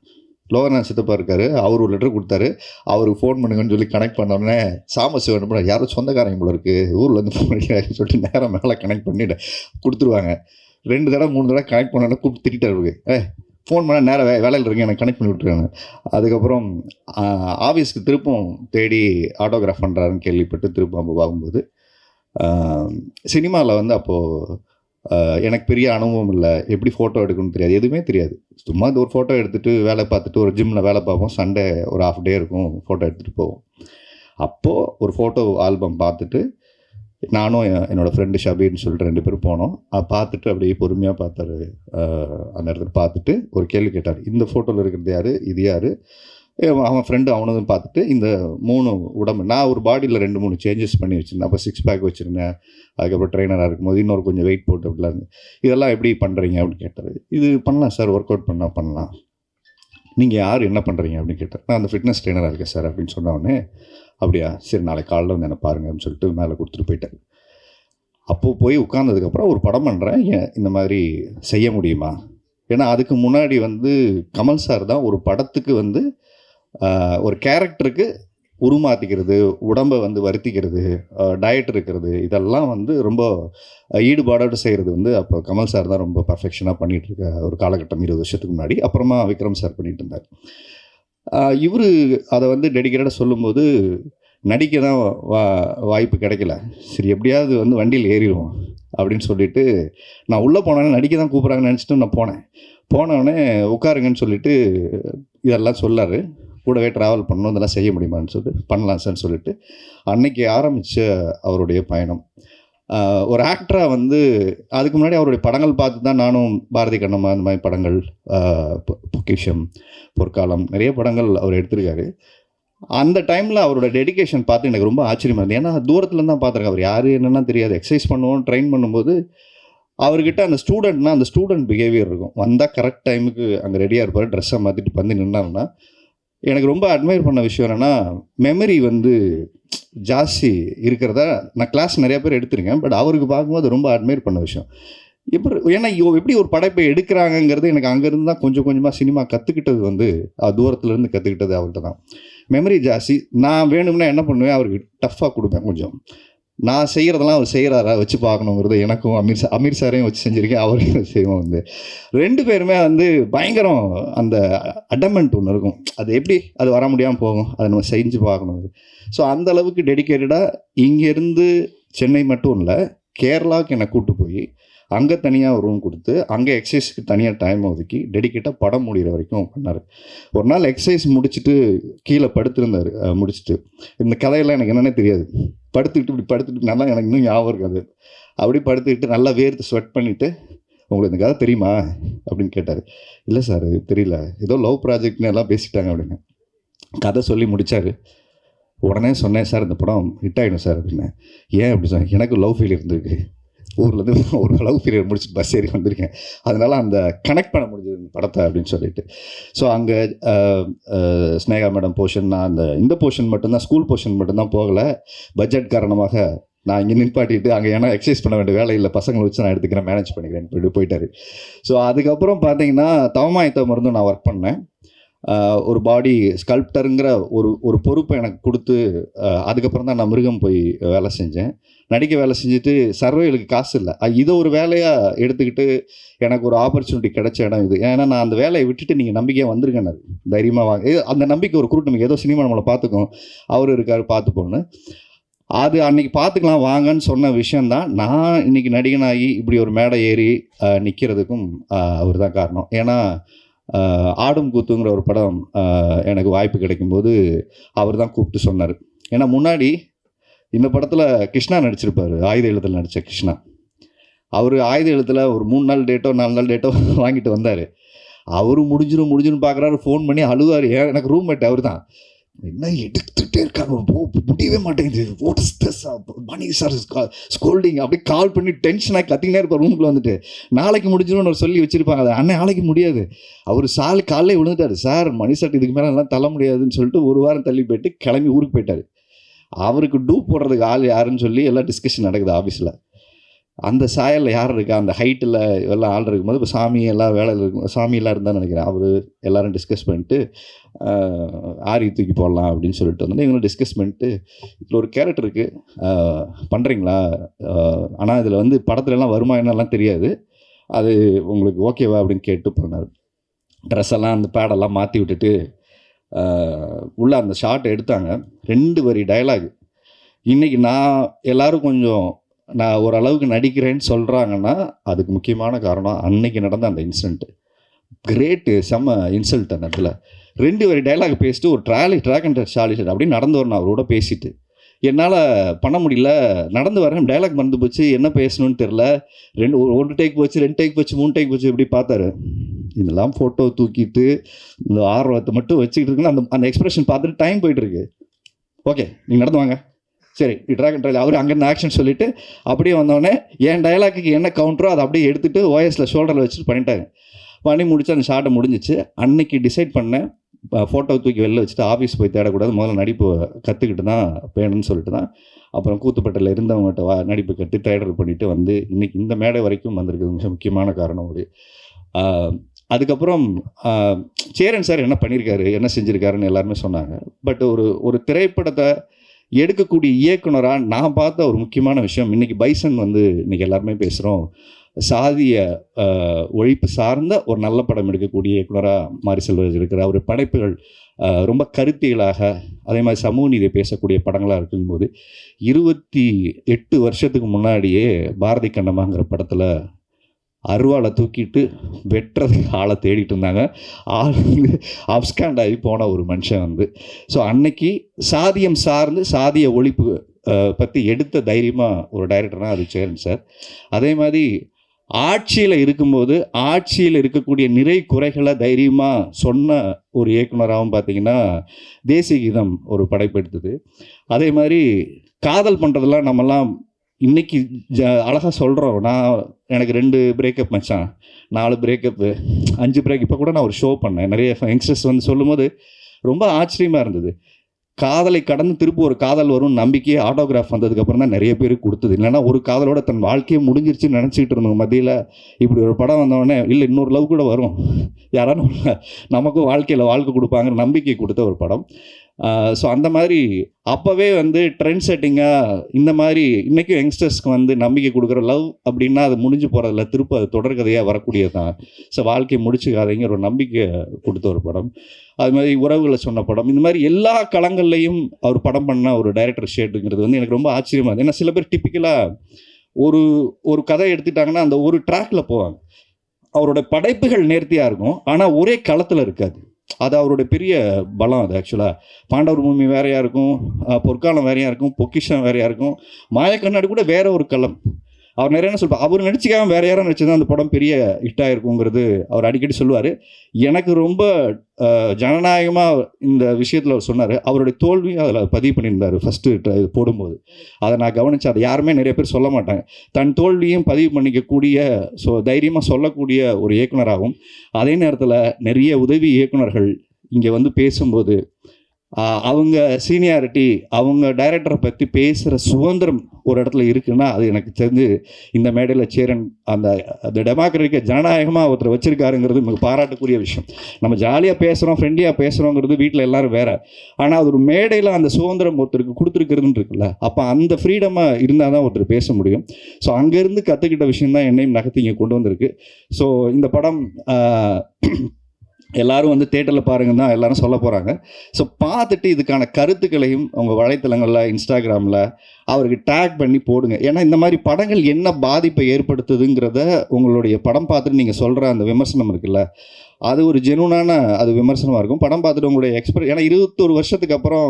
லோகநாதன் சித்தப்பா இருக்கார், அவர் ஒரு லெட்டர் கொடுத்தாரு, அவருக்கு ஃபோன் பண்ணுங்கன்னு சொல்லி கனெக்ட் பண்ணோடனே சாமசிவன் யாரும் சொந்தக்காரங்க போல இருக்குது ஊர்லேருந்து ஃபோன் அடிக்கிறாருன்னு சொல்லிட்டு நேரம் மேலே கனெக்ட் பண்ணிவிட்டு கொடுத்துருவாங்க. 2 தடவை 3 தடவை கனெக்ட் பண்ணோன்னே கூப்பிட்டு திட்டாரு, ஃபோன் பண்ணால் நேரம் வேலையில் இருக்கேன் எனக்கு கனெக்ட் பண்ணி விட்டுருக்காங்க. அதுக்கப்புறம் ஆஃபீஸ்க்கு திருப்பும் தேடி ஆட்டோகிராஃப் பண்ணுறாருன்னு கேள்விப்பட்டு திருப்பும் அப்போ பார்க்கும்போது சினிமாவில் வந்து அப்போது எனக்கு பெரிய அனுபவம் இல்லை, எப்படி ஃபோட்டோ எடுக்கணும்னு தெரியாது, எதுவுமே தெரியாது. சும்மா இந்த ஒரு ஃபோட்டோ எடுத்துகிட்டு வேலை பார்த்துட்டு ஒரு ஜிம்மில் வேலை பார்ப்போம், சண்டே ஒரு ½ டே இருக்கும், ஃபோட்டோ எடுத்துகிட்டு போவோம். அப்போது ஒரு ஃபோட்டோ ஆல்பம் பார்த்துட்டு நானும் என்னோடய ஃப்ரெண்டு ஷபீர்னு சொல்லிட்டு 2 பேரும் போனோம். பார்த்துட்டு அப்படியே பொறுமையாக பார்த்தாரு. அந்த இடத்துல பார்த்துட்டு ஒரு கேள்வி கேட்டார், இந்த ஃபோட்டோவில் இருக்கிறது யார், இது யார்? அவன் ஃப்ரெண்டு அவனதும் பார்த்துட்டு இந்த 3 உடம்பு நான் ஒரு பாடியில் 2-3 சேஞ்சஸ் பண்ணி வச்சுருந்தேன். அப்போ 6 பேக் வச்சுருந்தேன். அதுக்கப்புறம் ட்ரெயினராக இருக்கும்போது இன்னொரு கொஞ்சம் வெயிட் போட்டு அப்படிலாம் இருந்து இதெல்லாம் எப்படி பண்ணுறீங்க அப்படின்னு கேட்டார். இது பண்ணலாம் சார், ஒர்க் அவுட் பண்ணலாம். நீங்கள் யார் என்ன பண்ணுறீங்க அப்படின்னு கேட்டார். நான் அந்த ஃபிட்னஸ் ட்ரெயினராக இருக்கேன் சார் அப்படின்னு சொன்னோடனே அப்படியா சரி நாளைக்கு காலையில் வந்து என்ன பாருங்க அப்படின்னு சொல்லிட்டு மேலே கொடுத்துட்டு போயிட்டார். அப்போது போய் உட்கார்ந்ததுக்கப்புறம் ஒரு படம் பண்ணுறேன், இந்த மாதிரி செய்ய முடியுமா? ஏன்னா அதுக்கு முன்னாடி வந்து கமல் சார் தான் ஒரு படத்துக்கு வந்து ஒரு கேரக்டருக்கு உருமாற்றிக்கிறது, உடம்பை வந்து வருத்திக்கிறது, டயட் இருக்கிறது, இதெல்லாம் வந்து ரொம்ப ஈடுபாடோடு செய்கிறது வந்து அப்போ கமல் சார் தான் ரொம்ப பர்ஃபெக்ஷனாக பண்ணிகிட்ருக்க ஒரு காலகட்டம் 20 வருஷத்துக்கு முன்னாடி. அப்புறமா விக்ரம் சார் பண்ணிகிட்டு இருந்தார். இவர் அதை வந்து டெடிக்கேட்டடாக சொல்லும்போது நடிக்க தான் வாய்ப்பு கிடைக்கல. சரி எப்படியாவது வந்து வண்டியில் ஏறிடுவோம் அப்படின்னு சொல்லிவிட்டு நான் உள்ளே போனேன்னு நடிக்க தான் கூப்பிட்றாங்கன்னு நினச்சிட்டு நான் போனேன். போனவுடனே உட்காருங்கன்னு சொல்லிவிட்டு இதெல்லாம் சொல்லார். கூடவே ட்ராவல் பண்ணணும், இதெல்லாம் செய்ய முடியுமான்னு சொல்லிட்டு பண்ணலாம் சார்ன்னு சொல்லிட்டு அன்னைக்கு ஆரம்பித்த அவருடைய பயணம். ஒரு ஆக்டராக வந்து அதுக்கு முன்னாடி அவருடைய படங்கள் பார்த்து தான் நானும் பாரதி கண்ணம்மா அந்த மாதிரி படங்கள், பொக்கிஷம், பொற்காலம், நிறைய படங்கள் அவர் எடுத்திருக்காரு. அந்த டைமில் அவரோட டெடிகேஷன் பார்த்து எனக்கு ரொம்ப ஆச்சரியமாக இருந்தது. ஏன்னா தூரத்துலேருந்து தான் பார்த்துருக்கேன். அவர் யார் என்னென்னா தெரியாது. எக்ஸசைஸ் பண்ணுவோம், ட்ரெயின் பண்ணும்போது அவர்கிட்ட அந்த ஸ்டூடெண்ட்னா அந்த ஸ்டூடெண்ட் பிஹேவியர் இருக்கும். வந்தால் கரெக்ட் டைமுக்கு அங்கே ரெடியாக இருப்பார், ட்ரெஸ்ஸை மாற்றிட்டு வந்து நின்னாருன்னா. எனக்கு ரொம்ப அட்மையர் பண்ண விஷயம் என்னென்னா, மெமரி வந்து ஜாஸ்தி இருக்கிறதா நான் கிளாஸ் நிறைய பேர் எடுத்திருக்கேன். பட் அவருக்கு பார்க்கும்போது ரொம்ப அட்மையர் பண்ண விஷயம். ஏன்னா எப்படி ஒரு படைப்பை எடுக்கிறாங்கங்கிறது எனக்கு அங்கேருந்து தான் கொஞ்சம் கொஞ்சமாக சினிமா கற்றுக்கிட்டது வந்து தூரத்துலேருந்து கற்றுக்கிட்டது அவர்கிட்ட தான். மெமரி ஜாஸ்தி. நான் வேணும்னா என்ன பண்ணுவேன், அவருக்கு டஃப்பாக கொடுப்பேன் கொஞ்சம். நான் செய்கிறதெல்லாம் அவர் செய்கிறாரா வச்சு பார்க்கணுங்கிறது எனக்கும் அமீர் சாரையும் வச்சு செஞ்சுருக்கேன், அவரையும் செய்வோம். வந்து 2 பேருமே வந்து பயங்கரம். அந்த அடமெண்ட் ஒன்று இருக்கும், அது எப்படி அது வர முடியாமல் போகும், அதை நம்ம செஞ்சு பார்க்கணும். ஸோ அந்த அளவுக்கு டெடிக்கேட்டடாக இங்கேருந்து சென்னை மட்டும் இல்லை, கேரளாவுக்கு என்னை கூப்பிட்டு போய் அங்கே தனியாக ஒரு ரூம் கொடுத்து அங்கே எக்ஸசைஸ்க்கு தனியாக டைம் ஒதுக்கி டெடிக்கேட்டாக படம் முடிகிற வரைக்கும் பண்ணார். ஒரு நாள் எக்ஸசைஸ் முடிச்சுட்டு கீழே படுத்திருந்தார். முடிச்சுட்டு இந்த கதையெல்லாம் எனக்கு என்னென்னே தெரியாது. இப்படி படுத்துட்டு நல்லா எனக்கு இன்னும் ஞாபகம் இருக்காது. அப்படி படுத்துக்கிட்டு நல்லா வேர்த்து ஸ்வெட் பண்ணிவிட்டு, உங்களுக்கு இந்த கதை தெரியுமா அப்படின்னு கேட்டார். இல்லை சார் தெரியல, ஏதோ லவ் ப்ராஜெக்ட்னு எல்லாம் பேசிட்டாங்க அப்படின்னு கதை சொல்லி முடித்தார். உடனே சொன்னேன், சார் இந்த படம் ஹிட் ஆகிடும் சார் அப்படின்னு. ஏன் அப்படி சொன்னேன், எனக்கு லவ் ஃபீல் இருந்திருக்கு. ஊர்லேருந்து ஒரு லவ் ஃபீலியர் முடிச்சுட்டு பஸ் ஏறி வந்திருக்கேன், அதனால் அந்த கனெக்ட் பண்ண முடிஞ்சது இந்த படத்தை அப்படின்னு சொல்லிட்டு. ஸோ அங்கே ஸ்னேகா மேடம் போர்ஷன், நான் இந்த போர்ஷன் மட்டும்தான், ஸ்கூல் போர்ஷன் மட்டும்தான் போகலை. பட்ஜெட் காரணமாக நான் இங்கே நிற்பாட்டிட்டு அங்கே ஏன்னா எக்ஸசைஸ் பண்ண வேண்டிய வேலை இல்லை, பசங்களை வச்சு நான் எடுத்துக்கிறேன், மேனேஜ் பண்ணிக்கிறேன் போயிட்டார். ஸோ அதுக்கப்புறம் பார்த்தீங்கன்னா தவமாயத்த மருந்தும் நான் ஒர்க் பண்ணேன். ஒரு பாடி ஸ்கல்ப்டருங்கிற ஒரு பொறுப்பை எனக்கு கொடுத்து அதுக்கப்புறம் தான் நான் மிருகம் போய் வேலை செஞ்சேன். நடிக்க வேலை செஞ்சுட்டு சர்வைகளுக்கு காசு இல்லை, இதை ஒரு வேலையாக எடுத்துக்கிட்டு எனக்கு ஒரு ஆப்பர்ச்சுனிட்டி கிடைச்ச இடம் இது. ஏன்னா நான் அந்த வேலையை விட்டுட்டு நீங்கள் நம்பிக்கையாக வந்திருக்கேன், தைரியமாக வாங்க, அந்த நம்பிக்கை ஒரு குருட்டு நம்பிக்கை. ஏதோ சினிமா நம்மளை பார்த்துக்கோம், அவர் இருக்கார் பார்த்துப்போன்னு, அது அன்றைக்கி பார்த்துக்கலாம் வாங்கன்னு சொன்ன விஷயந்தான் நான் இன்றைக்கி நடிகனாகி இப்படி ஒரு மேடை ஏறி நிற்கிறதுக்கும் அவர் தான் காரணம். ஏன்னா ஆடும் கூத்துங்கிற ஒரு படம் எனக்கு வாய்ப்பு கிடைக்கும்போது அவர் தான் கூப்பிட்டு சொன்னார். ஏன்னா முன்னாடி இந்த படத்தில் கிருஷ்ணா நடிச்சிருப்பார், ஆயுத எழுத்தில் நடித்த கிருஷ்ணா. அவர் ஆயுத எழுத்தில் ஒரு 3 நாள் டேட்டோ 4 நாள் டேட்டோ வாங்கிட்டு வந்தார். அவர் முடிஞ்சிடும் பார்க்குறாரு, ஃபோன் பண்ணி அழுவார். எனக்கு ரூம்மேட் அவர் தான். என்ன எடுத்துகிட்டே இருக்காங்க, முடியவே மாட்டேங்குது, what is this, Mani sir scolding, அப்படியே கால் பண்ணி டென்ஷனாக கத்திக்கினே இருப்பார் ரூமுக்குள்ள வந்துட்டு. நாளைக்கு முடிஞ்சிடும்னு சொல்லி வச்சுருப்பாங்க, அதை அண்ணன் நாளைக்கு முடியாது. அவர் காலையில் விழுந்துட்டார், சார் மணி சார் இதுக்கு மேலே எல்லாம் தள்ள முடியாதுன்னு சொல்லிட்டு 1 வாரம் தள்ளி போயிட்டு கிளம்பி ஊருக்கு போயிட்டார். அவருக்கு டூப் போடுறதுக்கு ஆள் யாருன்னு சொல்லி எல்லாம் டிஸ்கஷன் நடக்குது ஆஃபீஸில். அந்த சாயலில் யார் இருக்கா, அந்த ஹைட்டில் எல்லாம் ஆள் இருக்கும்போது இப்போ சாமி எல்லாம் வேலையில் இருக்கும், சாமியெல்லாம் இருந்தான்னு நினைக்கிறேன். அவர் எல்லோரும் டிஸ்கஸ் பண்ணிட்டு ஆரி தூக்கி போடலாம் அப்படின்னு சொல்லிட்டு வந்து இவங்களும் டிஸ்கஸ் பண்ணிட்டு, இதில் ஒரு கேரக்டர் இருக்குது பண்ணுறீங்களா, ஆனால் இதில் வந்து படத்துலலாம் வருமா என்னெல்லாம் தெரியாது, அது உங்களுக்கு ஓகேவா அப்படின்னு கேட்டு பண்ணார். ட்ரெஸ்ஸெல்லாம் அந்த பேடெல்லாம் மாற்றி விட்டுட்டு உள்ளே அந்த ஷார்ட் எடுத்தாங்க. 2 வரி டயலாக். இன்றைக்கி நான் எல்லோரும் கொஞ்சம் நான் ஓரளவுக்கு நடிக்கிறேன்னு சொல்கிறாங்கன்னா அதுக்கு முக்கியமான காரணம் அன்னைக்கு நடந்த அந்த இன்சிடென்ட்டு. கிரேட்டு, செம்ம இன்சல்ட். அந்த இடத்துல 2 வரி டைலாக் பேசிட்டு ஒரு ட்ராக் அண்ட் சாலிசட் அப்படின்னு நடந்து வரணும் அவரோட பேசிட்டு. என்னால் பண்ண முடியல, நடந்து வரேன், டைலாக் மறந்து போச்சு, என்ன பேசணும்னு தெரில. 1 டேக் போச்சு, 2 டேக் போச்சு, 3 டேக் போச்சு, இப்படி பார்த்தாரு. இதெல்லாம் ஃபோட்டோ தூக்கிட்டு இந்த ஆர்வத்தை மட்டும் வச்சுக்கிட்டு இருக்குன்னு அந்த எக்ஸ்பிரஷன் பார்த்துட்டு டைம் போயிட்டுருக்கு. ஓகே நீங்கள் நடந்து வாங்க, சரி ட்ராக் அண்ட் ட்ரைல். அவர் அங்கேருந்து ஆக்ஷன் சொல்லிவிட்டு அப்படியே வந்தோடனே என் டைலாக்கு என்ன கவுண்டரோ அதை அப்படியே எடுத்துகிட்டு ஓஎஸில் ஷோல்டரில் வச்சுட்டு பண்ணிட்டாங்க. பண்ணி முடிச்சு அந்த ஷார்ட்டை முடிஞ்சிச்சு. அன்னைக்கு டிசைட் பண்ணேன், ஃபோட்டோ தூக்கி வெளில வச்சுட்டு ஆஃபீஸ் போய் தேடக்கூடாது, முதல்ல நடிப்பு கற்றுக்கிட்டு தான் வேணும்னு சொல்லிட்டு தான் அப்புறம் கூத்துப்பட்டில் இருந்தவங்ககிட்ட நடிப்பு கற்று தேடல் பண்ணிவிட்டு வந்து இன்றைக்கி இந்த மேடை வரைக்கும் வந்திருக்குது. மிக முக்கியமான காரணம் ஒரு. அதுக்கப்புறம் சேரன் சார் என்ன பண்ணியிருக்காரு, என்ன செஞ்சுருக்காருன்னு எல்லாருமே சொன்னாங்க. பட் ஒரு திரைப்படத்தை எடுக்கக்கூடிய இயக்குனராக நான் பார்த்த ஒரு முக்கியமான விஷயம், இன்றைக்கி பைசன் வந்து இன்றைக்கி எல்லாருமே பேசுகிறோம், சாதிய ஒழிப்பு சார்ந்த ஒரு நல்ல படம் எடுக்கக்கூடிய இயக்குனராக மாரி செல்வராஜ் இருக்கிற அவர் படைப்புகள் ரொம்ப கருத்தியலாக அதே மாதிரி சமூக நீதியை பேசக்கூடிய படங்களாக இருக்கும்போது 28 வருஷத்துக்கு முன்னாடியே பாரதி கண்ணம்மாங்கிற படத்தில் அருவாளை தூக்கிட்டு வெட்டுறதுக்கு ஆளை தேடிட்டு இருந்தாங்க. ஆள் வந்து அப்ஸ்காண்ட் ஆகி போன ஒரு மனுஷன் வந்து. ஸோ அன்னைக்கு சாதியம் சார்ந்து சாதிய ஒழிப்பு பற்றி எடுத்த தைரியமாக ஒரு டைரக்டர்னால் அது சேரன் சார். அதே மாதிரி ஆட்சியில் இருக்கும்போது ஆட்சியில் இருக்கக்கூடிய நிறை குறைகளை தைரியமாக சொன்ன ஒரு இயக்குனராகவும் பார்த்தீங்கன்னா தேசிய கீதம் ஒரு படைப்பெடுத்தது. அதே மாதிரி காதல் பண்ணுறதெல்லாம் நம்மலாம் இன்றைக்கி அழகாக சொல்கிறோம். எனக்கு 2 பிரேக்கப் மச்சான், 4 பிரேக்கப்பு, 5 பிரேக். இப்போ கூட நான் ஒரு ஷோ பண்ணேன், நிறைய யங்ஸ்டர்ஸ் வந்து சொல்லும்போது ரொம்ப ஆச்சரியமாக இருந்தது. காதலை கடந்து திருப்பி ஒரு காதல் வரும் நம்பிக்கையே ஆட்டோகிராஃப் வந்ததுக்கப்புறம் தான் நிறைய பேருக்கு கொடுத்தது. இல்லைன்னா ஒரு காதலோட தன் வாழ்க்கையை முடிஞ்சிருச்சுன்னு நினச்சிக்கிட்டு இருந்தவங்க மத்தியில் இப்படி ஒரு படம் வந்தோடனே இல்லை இன்னொரு லவ் கூட வரும், யாராலும் நமக்கும் வாழ்க்கையில் வாழ்க்கை கொடுப்பாங்கிற நம்பிக்கை கொடுத்த ஒரு படம். ஸோ அந்த மாதிரி அப்போவே வந்து ட்ரெண்ட் செட்டிங்காக இந்த மாதிரி இன்றைக்கும் யங்ஸ்டர்ஸ்க்கு வந்து நம்பிக்கை கொடுக்குற லவ் அப்படின்னா அது முடிஞ்சு போகிறதில்ல, திரும்ப அது தொடர்கதையாக வரக்கூடியது தான். ஸோ வாழ்க்கையை முடிச்சுக்காதீங்கிற ஒரு நம்பிக்கை கொடுத்த ஒரு படம். அது மாதிரி உறவுகளை சொன்ன படம். இந்த மாதிரி எல்லா களங்கள்லையும் அவர் படம் பண்ண ஒரு டைரக்டர் ஷேட்டுங்கிறது வந்து எனக்கு ரொம்ப ஆச்சரியமாக இருக்குது. ஏன்னா சில பேர் டிப்பிக்கலாக ஒரு கதை எடுத்துட்டாங்கன்னா அந்த ஒரு ட்ராக்கில் போவாங்க. அவரோட படைப்புகள் நேர்த்தியாக இருக்கும், ஆனால் ஒரே களத்தில் இருக்காது. அது அவருடைய பெரிய பலம். அது ஆக்சுவலாக பாண்டவர் பூமி வேறையாக இருக்கும், பொற்காலம் வேறையாக இருக்கும், பொக்கிஷம் வேறையாக இருக்கும், மாயக்கண்ணாடி கூட வேற ஒரு களம். அவர் நிறைய என்ன சொல்வார், அவர் நடிச்சிக்காம வேறு யாரும் நடிச்சதான் அந்த படம் பெரிய ஹிட்டாக இருக்குங்கிறது அவர் அடிக்கடி சொல்லுவார். எனக்கு ரொம்ப ஜனநாயகமாக இந்த விஷயத்தில் அவர் சொன்னார். அவருடைய தோல்வியும் அதில் பதிவு பண்ணியிருந்தார் ஃபஸ்ட்டு போடும்போது. அதை நான் கவனித்தேன். அதை யாருமே நிறைய பேர் சொல்ல மாட்டாங்க. தன் தோல்வியும் பதிவு பண்ணிக்கக்கூடிய, தைரியமாக சொல்லக்கூடிய ஒரு இயக்குனராகவும், அதே நேரத்தில் நிறைய உதவி இயக்குனர்கள் இங்கே வந்து பேசும்போது அவங்க சீனியாரிட்டி, அவங்க டைரக்டரை பற்றி பேசுகிற சுதந்திரம் ஒரு இடத்துல இருக்குன்னா அது எனக்கு தெரிஞ்சு இந்த மேடையில் சேரன் அந்த டெமோக்ராட்டிக்கை ஜனநாயகமாக ஒருத்தர் வச்சுருக்காருங்கிறது மிக பாராட்டுக்குரிய விஷயம். நம்ம ஜாலியாக பேசுகிறோம், ஃப்ரெண்ட்லியாக பேசுகிறோங்கிறது வீட்டில் எல்லோரும் வேறு. ஆனால் அது ஒரு மேடையில் அந்த சுதந்திரம் ஒருத்தருக்கு கொடுத்துருக்குறதுன்னு இருக்குல்ல, அப்போ அந்த ஃப்ரீடமாக இருந்தால் தான் ஒருத்தர் பேச முடியும். ஸோ அங்கேருந்து கற்றுக்கிட்ட விஷயந்தான் என்னையும் நகர்த்தி இங்கே கொண்டு வந்திருக்கு. ஸோ இந்த படம் எல்லோரும் வந்து தேட்டரில் பாருங்கன்னு தான் எல்லோரும் சொல்ல போகிறாங்க. ஸோ பார்த்துட்டு இதுக்கான கருத்துக்களையும் உங்கள் வலைத்தளங்களில், இன்ஸ்டாகிராமில் அவருக்கு டேக் பண்ணி போடுங்க. ஏன்னா இந்த மாதிரி படங்கள் என்ன பாதிப்பை ஏற்படுத்துதுங்கிறத உங்களுடைய படம் பார்த்துட்டு நீங்கள் சொல்கிற அந்த விமர்சனம் இருக்குல்ல, அது ஒரு ஜெனுனான அது விமர்சனமாக இருக்கும். படம் பார்த்துட்டு உங்களுடைய ஏன்னா 21 வருஷத்துக்கு அப்புறம்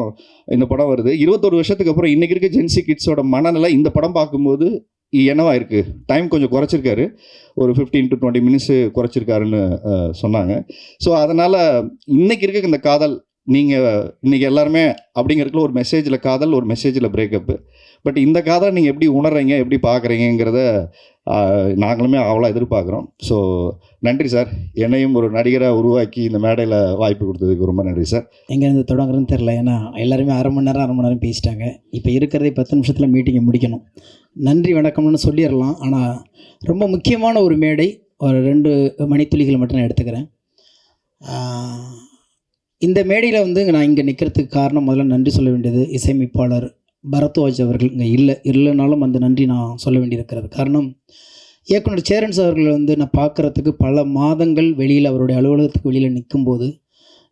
இந்த படம் வருது. 21 வருஷத்துக்கு அப்புறம் இன்றைக்கி இருக்க ஜென்சி கிட்ஸோட மனநிலை இந்த படம் பார்க்கும்போது என்னவா இருக்குது. டைம் கொஞ்சம் குறைச்சிருக்காரு, ஒரு 15 to 20 மினிட்ஸு குறைச்சிருக்காருன்னு சொன்னாங்க. ஸோ அதனால் இன்றைக்கி இருக்க இந்த காதல், நீங்கள் இன்றைக்கி எல்லாருமே அப்படிங்கிறதுக்குள்ள ஒரு மெசேஜில் காதல், ஒரு மெசேஜில் பிரேக்கப்பு. பட் இந்த காதலை நீங்கள் எப்படி உணர்றீங்க, எப்படி பார்க்குறீங்கிறத நாங்களுமே அவ்வளோ எதிர்பார்க்குறோம். ஸோ நன்றி சார், என்னையும் ஒரு நடிகராக உருவாக்கி இந்த மேடையில் வாய்ப்பு கொடுத்ததுக்கு ரொம்ப நன்றி சார். எங்கேருந்து தொடங்குறதுன்னு தெரில, ஏன்னா எல்லாருமே அரை மணி நேரம் பேசிட்டாங்க. இப்போ இருக்கிறதே 10 நிமிஷத்தில் மீட்டிங்கை முடிக்கணும். நன்றி வணக்கம்னு சொல்லிடலாம். ஆனால் ரொம்ப முக்கியமான ஒரு மேடை, ஒரு 2 மணித்துளிகள் மட்டும் நான் எடுத்துக்கிறேன். இந்த மேடையில் வந்து நான் இங்கே நிற்கிறதுக்கு காரணம், முதல்ல நன்றி சொல்ல வேண்டியது இசையமைப்பாளர் பரத்வாஜ் அவர்கள். இங்கே இல்லைனாலும் அந்த நன்றி நான் சொல்ல வேண்டியிருக்கிறது. காரணம், இயக்குனர் சேரன்ஸ் அவர்கள் வந்து நான் பார்க்குறதுக்கு பல மாதங்கள் வெளியில், அவருடைய அலுவலகத்துக்கு வெளியில் நிற்கும்போது,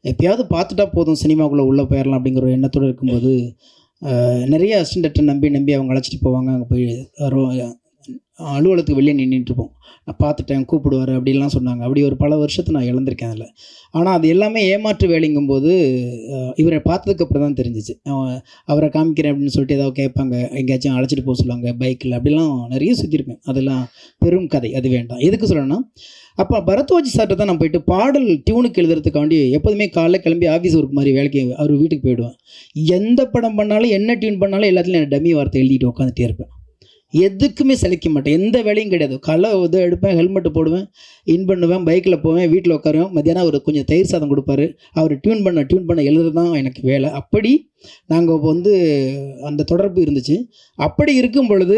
எப்பயாவது பார்த்துட்டா போதும் சினிமாக்குள்ளே உள்ளே போயிடலாம் அப்படிங்கிற ஒரு எண்ணத்தோடு இருக்கும்போது நிறைய அசிஸ்டண்ட்டை நம்பி அவங்க அழைச்சிட்டு போவாங்க. அங்கே போய் அலுவலகத்துக்கு வெளியே நின்றுட்டுருப்போம். நான் பார்த்துட்டேன், கூப்பிடுவார் அப்படின்லாம் சொன்னாங்க. அப்படி ஒரு பல வருஷத்தை நான் இழந்திருக்கேன் அதில். ஆனால் அது எல்லாமே ஏமாற்று வேலைங்கும்போது இவரை பார்த்ததுக்கப்புறம் தான் தெரிஞ்சிச்சு. அவரை காமிக்கிறேன் அப்படின்னு சொல்லிட்டு ஏதாவது கேட்பாங்க, எங்கேயாச்சும் அழைச்சிட்டு போக சொல்லுவாங்க பைக்கில், அப்படிலாம் நிறைய சுற்றிருக்கேன். அதெல்லாம் பெரும் கதை, அது வேண்டாம். எதுக்கு சொல்லணும்னா, அப்போ பரத்வாஜ் சார்கிட்ட தான் நான் போயிட்டு பாடல் டியூனுக்கு எழுதுறதுக்காண்டி எப்போதுமே காலைல கிளம்பி ஆஃபீஸ் ஒர்க் மாதிரி வேலைக்கு அவர் வீட்டுக்கு போயிடுவேன். எந்த படம் பண்ணாலும், என்ன டியூன் பண்ணாலும் எல்லாத்துலையும் எனக்கு டம்மி வார்த்தை எழுதிட்டு உட்காந்துட்டே இருப்பேன். எதுக்குமே சலிக்க மாட்டேன், எந்த வேலையும் கிடையாது. காலை இதை எடுப்பேன், ஹெல்மெட்டு போடுவேன், இன் பண்ணுவேன், பைக்கில் போவேன், வீட்டில் உட்காருவேன். மத்தியானம் அவர் கொஞ்சம் தயிர் சாதம் கொடுப்பாரு, அவர் டியூன் பண்ண எழுதுறது தான் எனக்கு வேலை. அப்படி நாங்கள் வந்து அந்த தொடர்பு இருந்துச்சு. அப்படி இருக்கும் பொழுது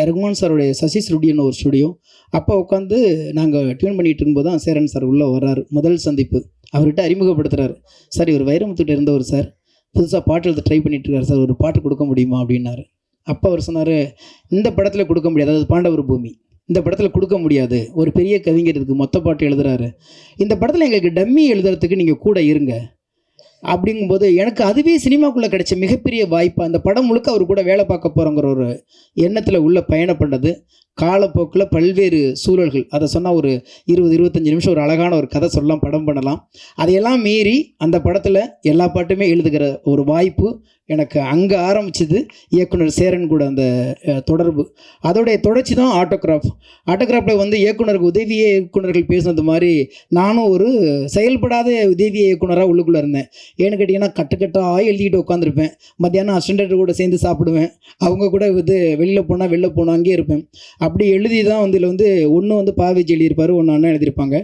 ரகுமான் சாருடைய சசி ஸ்டுடியோன்னு ஒரு ஸ்டுடியோ, அப்போ உட்காந்து நாங்கள் டியூன் பண்ணிகிட்டு இருக்கும்போது தான் சேரன் சார் உள்ளே வர்றாரு. முதல் சந்திப்பு, அவர்கிட்ட அறிமுகப்படுத்துகிறாரு. சார், இவர் வைரமுத்துக்கிட்ட இருந்தவர் சார், புதுசாக பாட்டு எழுத ட்ரை பண்ணிகிட்டு இருக்காரு சார், ஒரு பாட்டு கொடுக்க முடியுமா அப்படின்னாரு. அப்போ அவர் சொன்னார், இந்த படத்தில் கொடுக்க முடியாது, அதாவது பாண்டவர் பூமி, இந்த படத்தில் கொடுக்க முடியாது, ஒரு பெரிய கவிஞர் இருக்குது, மொத்த பாட்டு எழுதுகிறாரு, இந்த படத்தில் எங்களுக்கு டம்மி எழுதுறதுக்கு நீங்கள் கூட இருங்க, அப்படிங்கும்போது எனக்கு அதுவே சினிமாக்குள்ளே கிடைச்ச மிகப்பெரிய வாய்ப்பு. அந்த படம் முழுக்க அவர் கூட வேலை பார்க்க போகிறோங்கிற ஒரு எண்ணத்தில் உள்ள பயணம் பண்ணது. காலப்போக்கில் பல்வேறு சூழல்கள், அதை சொன்னால் ஒரு 20-25 நிமிஷம் ஒரு அழகான ஒரு கதை சொல்லலாம், படம் பண்ணலாம். அதையெல்லாம் மீறி அந்த படத்தில் எல்லா பாட்டுமே எழுதுகிற ஒரு வாய்ப்பு எனக்கு அங்கே ஆரம்பிச்சது. இயக்குனர் சேரன் கூட அந்த தொடர்பு, அதோடைய தொடர்ச்சி தான் ஆட்டோகிராஃபில் வந்து இயக்குனருக்கு உதவி இயக்குனர்கள் பேசுனது மாதிரி நானும் ஒரு செயல்படாத உதவி இயக்குனராக உள்ளுக்குள்ளே இருந்தேன். ஏன்னு கேட்டிங்கன்னா கட்டுக்கட்டாக எழுதிக்கிட்டு உட்காந்துருப்பேன். மத்தியானம் அசிஸ்டன்ட் கூட சேர்ந்து சாப்பிடுவேன், அவங்க கூட இது வெளியில் போனால் அங்கேயே இருப்பேன். அப்படி எழுதி தான் வந்து இதில் வந்து ஒன்று வந்து பாவேஜ் எழுதியிருப்பார், ஒன்று அண்ணன் எழுதியிருப்பாங்க.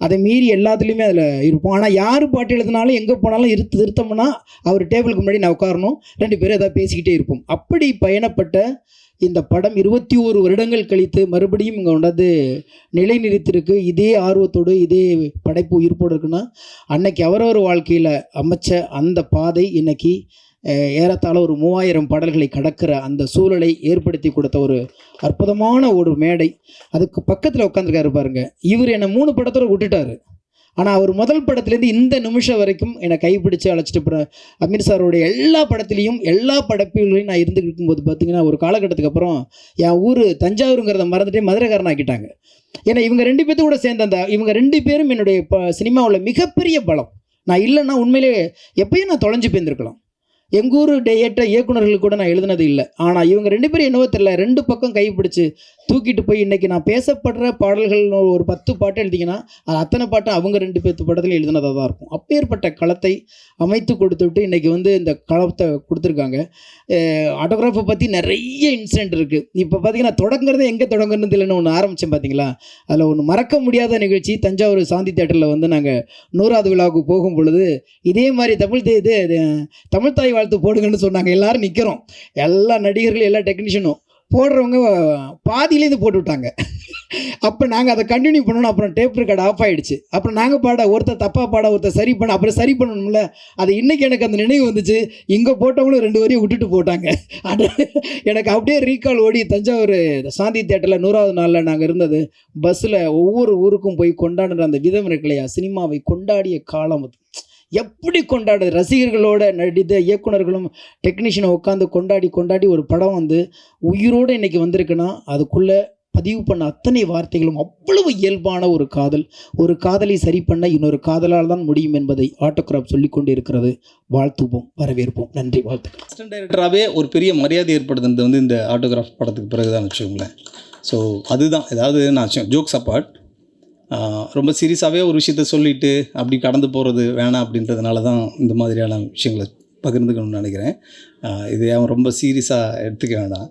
அதை மீறி எல்லாத்துலேயுமே அதில் இருப்போம். ஆனால் யார் பாட்டு எழுதினாலும் எங்கே போனாலும் திருத்தம்னா அவர் டேபிளுக்கு முன்னாடி நான் உட்காரணும், 2 பேரும் எதாவது பேசிக்கிட்டே இருப்போம். அப்படி பயணப்பட்ட இந்த படம் 21 வருடங்கள் கழித்து மறுபடியும் இங்கே கொண்டாந்து நிலை நிறுத்திருக்கு. இதே ஆர்வத்தோடு இதே படைப்பு உயிர்ப்போடு இருக்குன்னா அன்னைக்கு அவரவர் வாழ்க்கையில் அமைச்ச அந்த பாதை இன்னைக்கு ஏறத்தாழ ஒரு 3000 பாடல்களை கடக்கிற அந்த சூழலை ஏற்படுத்தி கொடுத்த ஒரு அற்புதமான ஒரு மேடை. அதுக்கு பக்கத்தில் உட்காந்துருக்காரு பாருங்க. இவர் என்னை 3 படத்தோடு விட்டுட்டார். ஆனால் அவர் முதல் படத்துலேருந்து இந்த நிமிஷம் வரைக்கும் என்னை கைப்பிடிச்சு அழைச்சிட்டு போகிற அமீர் சாரோடைய எல்லா படத்துலேயும் எல்லா படைப்புகளையும் நான் இருந்துட்டு இருக்கும்போது பார்த்திங்கன்னா ஒரு காலகட்டத்துக்கு அப்புறம் என் ஊர் தஞ்சாவூருங்கிறத மறந்துட்டே மதுரைக்காரன் ஆக்கிட்டாங்க. ஏன்னா இவங்க 2 பேர்த்து கூட சேர்ந்த அந்த இவங்க 2 பேரும் என்னுடைய சினிமாவில் மிகப்பெரிய பலம். நான் இல்லைன்னா உண்மையிலே எப்பயும் நான் தொலைஞ்சு போயிருந்துருக்கலாம். எங்கள் ஊர் ஏற்ற இயக்குனர்களுக்கு கூட நான் எழுதினது இல்லை. ஆனால் இவங்க 2 பேரும் என்னவோ தெரியல, 2 பக்கம் கைப்பிடிச்சு தூக்கிட்டு போய் இன்றைக்கி நான் பேசப்படுற பாடல்கள் ஒரு 10 பாட்டு எழுதிங்கன்னா அது அத்தனை பாட்டும் அவங்க 2 பேர்த்து படத்தில் எழுதினதாக தான் இருக்கும். அப்பேற்பட்ட களத்தை அமைத்து கொடுத்துட்டு இன்றைக்கி வந்து இந்த களத்தை கொடுத்துருக்காங்க. ஆட்டோகிராஃபை பற்றி நிறைய இன்சிடென்ட் இருக்குது. இப்போ பார்த்திங்கன்னா தொடங்குறதே எங்கே தொடங்குறது இல்லைன்னு ஒன்று ஆரம்பித்தேன் பார்த்தீங்களா. அதில் ஒன்று மறக்க முடியாத நிகழ்ச்சி, தஞ்சாவூர் சாந்தி தேட்டரில் வந்து நாங்கள் 100வது விழாவுக்கு போகும் பொழுது இதே மாதிரி தமிழ் தாய் வாழ்த்து போடுங்கன்னு சொன்னாங்க. எல்லோரும் நிற்கிறோம், எல்லா நடிகர்களும் எல்லா டெக்னீஷியனும் போடுறவங்க பாதியிலேருந்து போட்டு விட்டாங்க. அப்போ நாங்கள் அதை கண்டினியூ பண்ணணும். அப்புறம் டேப் ரெக்கார்டு ஆஃப் ஆகிடுச்சு. அப்புறம் நாங்கள் பாட ஒருத்தர் தப்பாக பாட ஒருத்தர் சரி பண்ண, அப்புறம் சரி பண்ணணும்ல. அது இன்றைக்கி எனக்கு அந்த நினைவு வந்துச்சு. இங்கே போட்டவங்களும் 2 வரையும் விட்டுட்டு போட்டாங்க. அது எனக்கு அப்படியே ரீகால் ஓடி தஞ்சாவூர் சாந்தி தேட்டரில் 100வது நாளில் நாங்கள் இருந்தது. பஸ்ஸில் ஒவ்வொரு ஊருக்கும் போய் கொண்டாடுற அந்த விதம் இருக்கு இல்லையா, சினிமாவை கொண்டாடிய காலம் அது. எப்படி கொண்டாடுது, ரசிகர்களோட நடித்த இயக்குனர்களும் டெக்னீஷியனை உட்காந்து கொண்டாடி ஒரு படம் வந்து உயிரோடு இன்றைக்கி வந்திருக்குன்னா அதுக்குள்ளே பதிவு பண்ண அத்தனை வார்த்தைகளும் அவ்வளவு இயல்பான ஒரு காதல். ஒரு காதலை சரி பண்ண இன்னொரு காதலால் தான் முடியும் என்பதை ஆட்டோகிராஃப் சொல்லிக்கொண்டே இருக்கிறது. வாழ்த்துவோம், வரவேற்போம். நன்றி, வாழ்த்துக்கள். அசிஸ்டன்ட் டைரக்டராகவே ஒரு பெரிய மரியாதை ஏற்படுத்துறது வந்து இந்த ஆட்டோகிராஃப் படத்துக்கு பிறகு தான் வச்சுக்கோங்களேன். ஸோ அதுதான், ஏதாவது நான் ஜோக்ஸ் அப்பார்ட் ரொம்ப சீரியஸாகவே ஒரு விஷயத்த சொல்லிவிட்டு அப்படி கடந்து போகிறது வேணாம் அப்படின்றதுனால தான் இந்த மாதிரியான விஷயங்களை பகிர்ந்துக்கணும்னு நினைக்கிறேன். இது அவன் ரொம்ப சீரியஸாக எடுத்துக்க வேண்டாம்.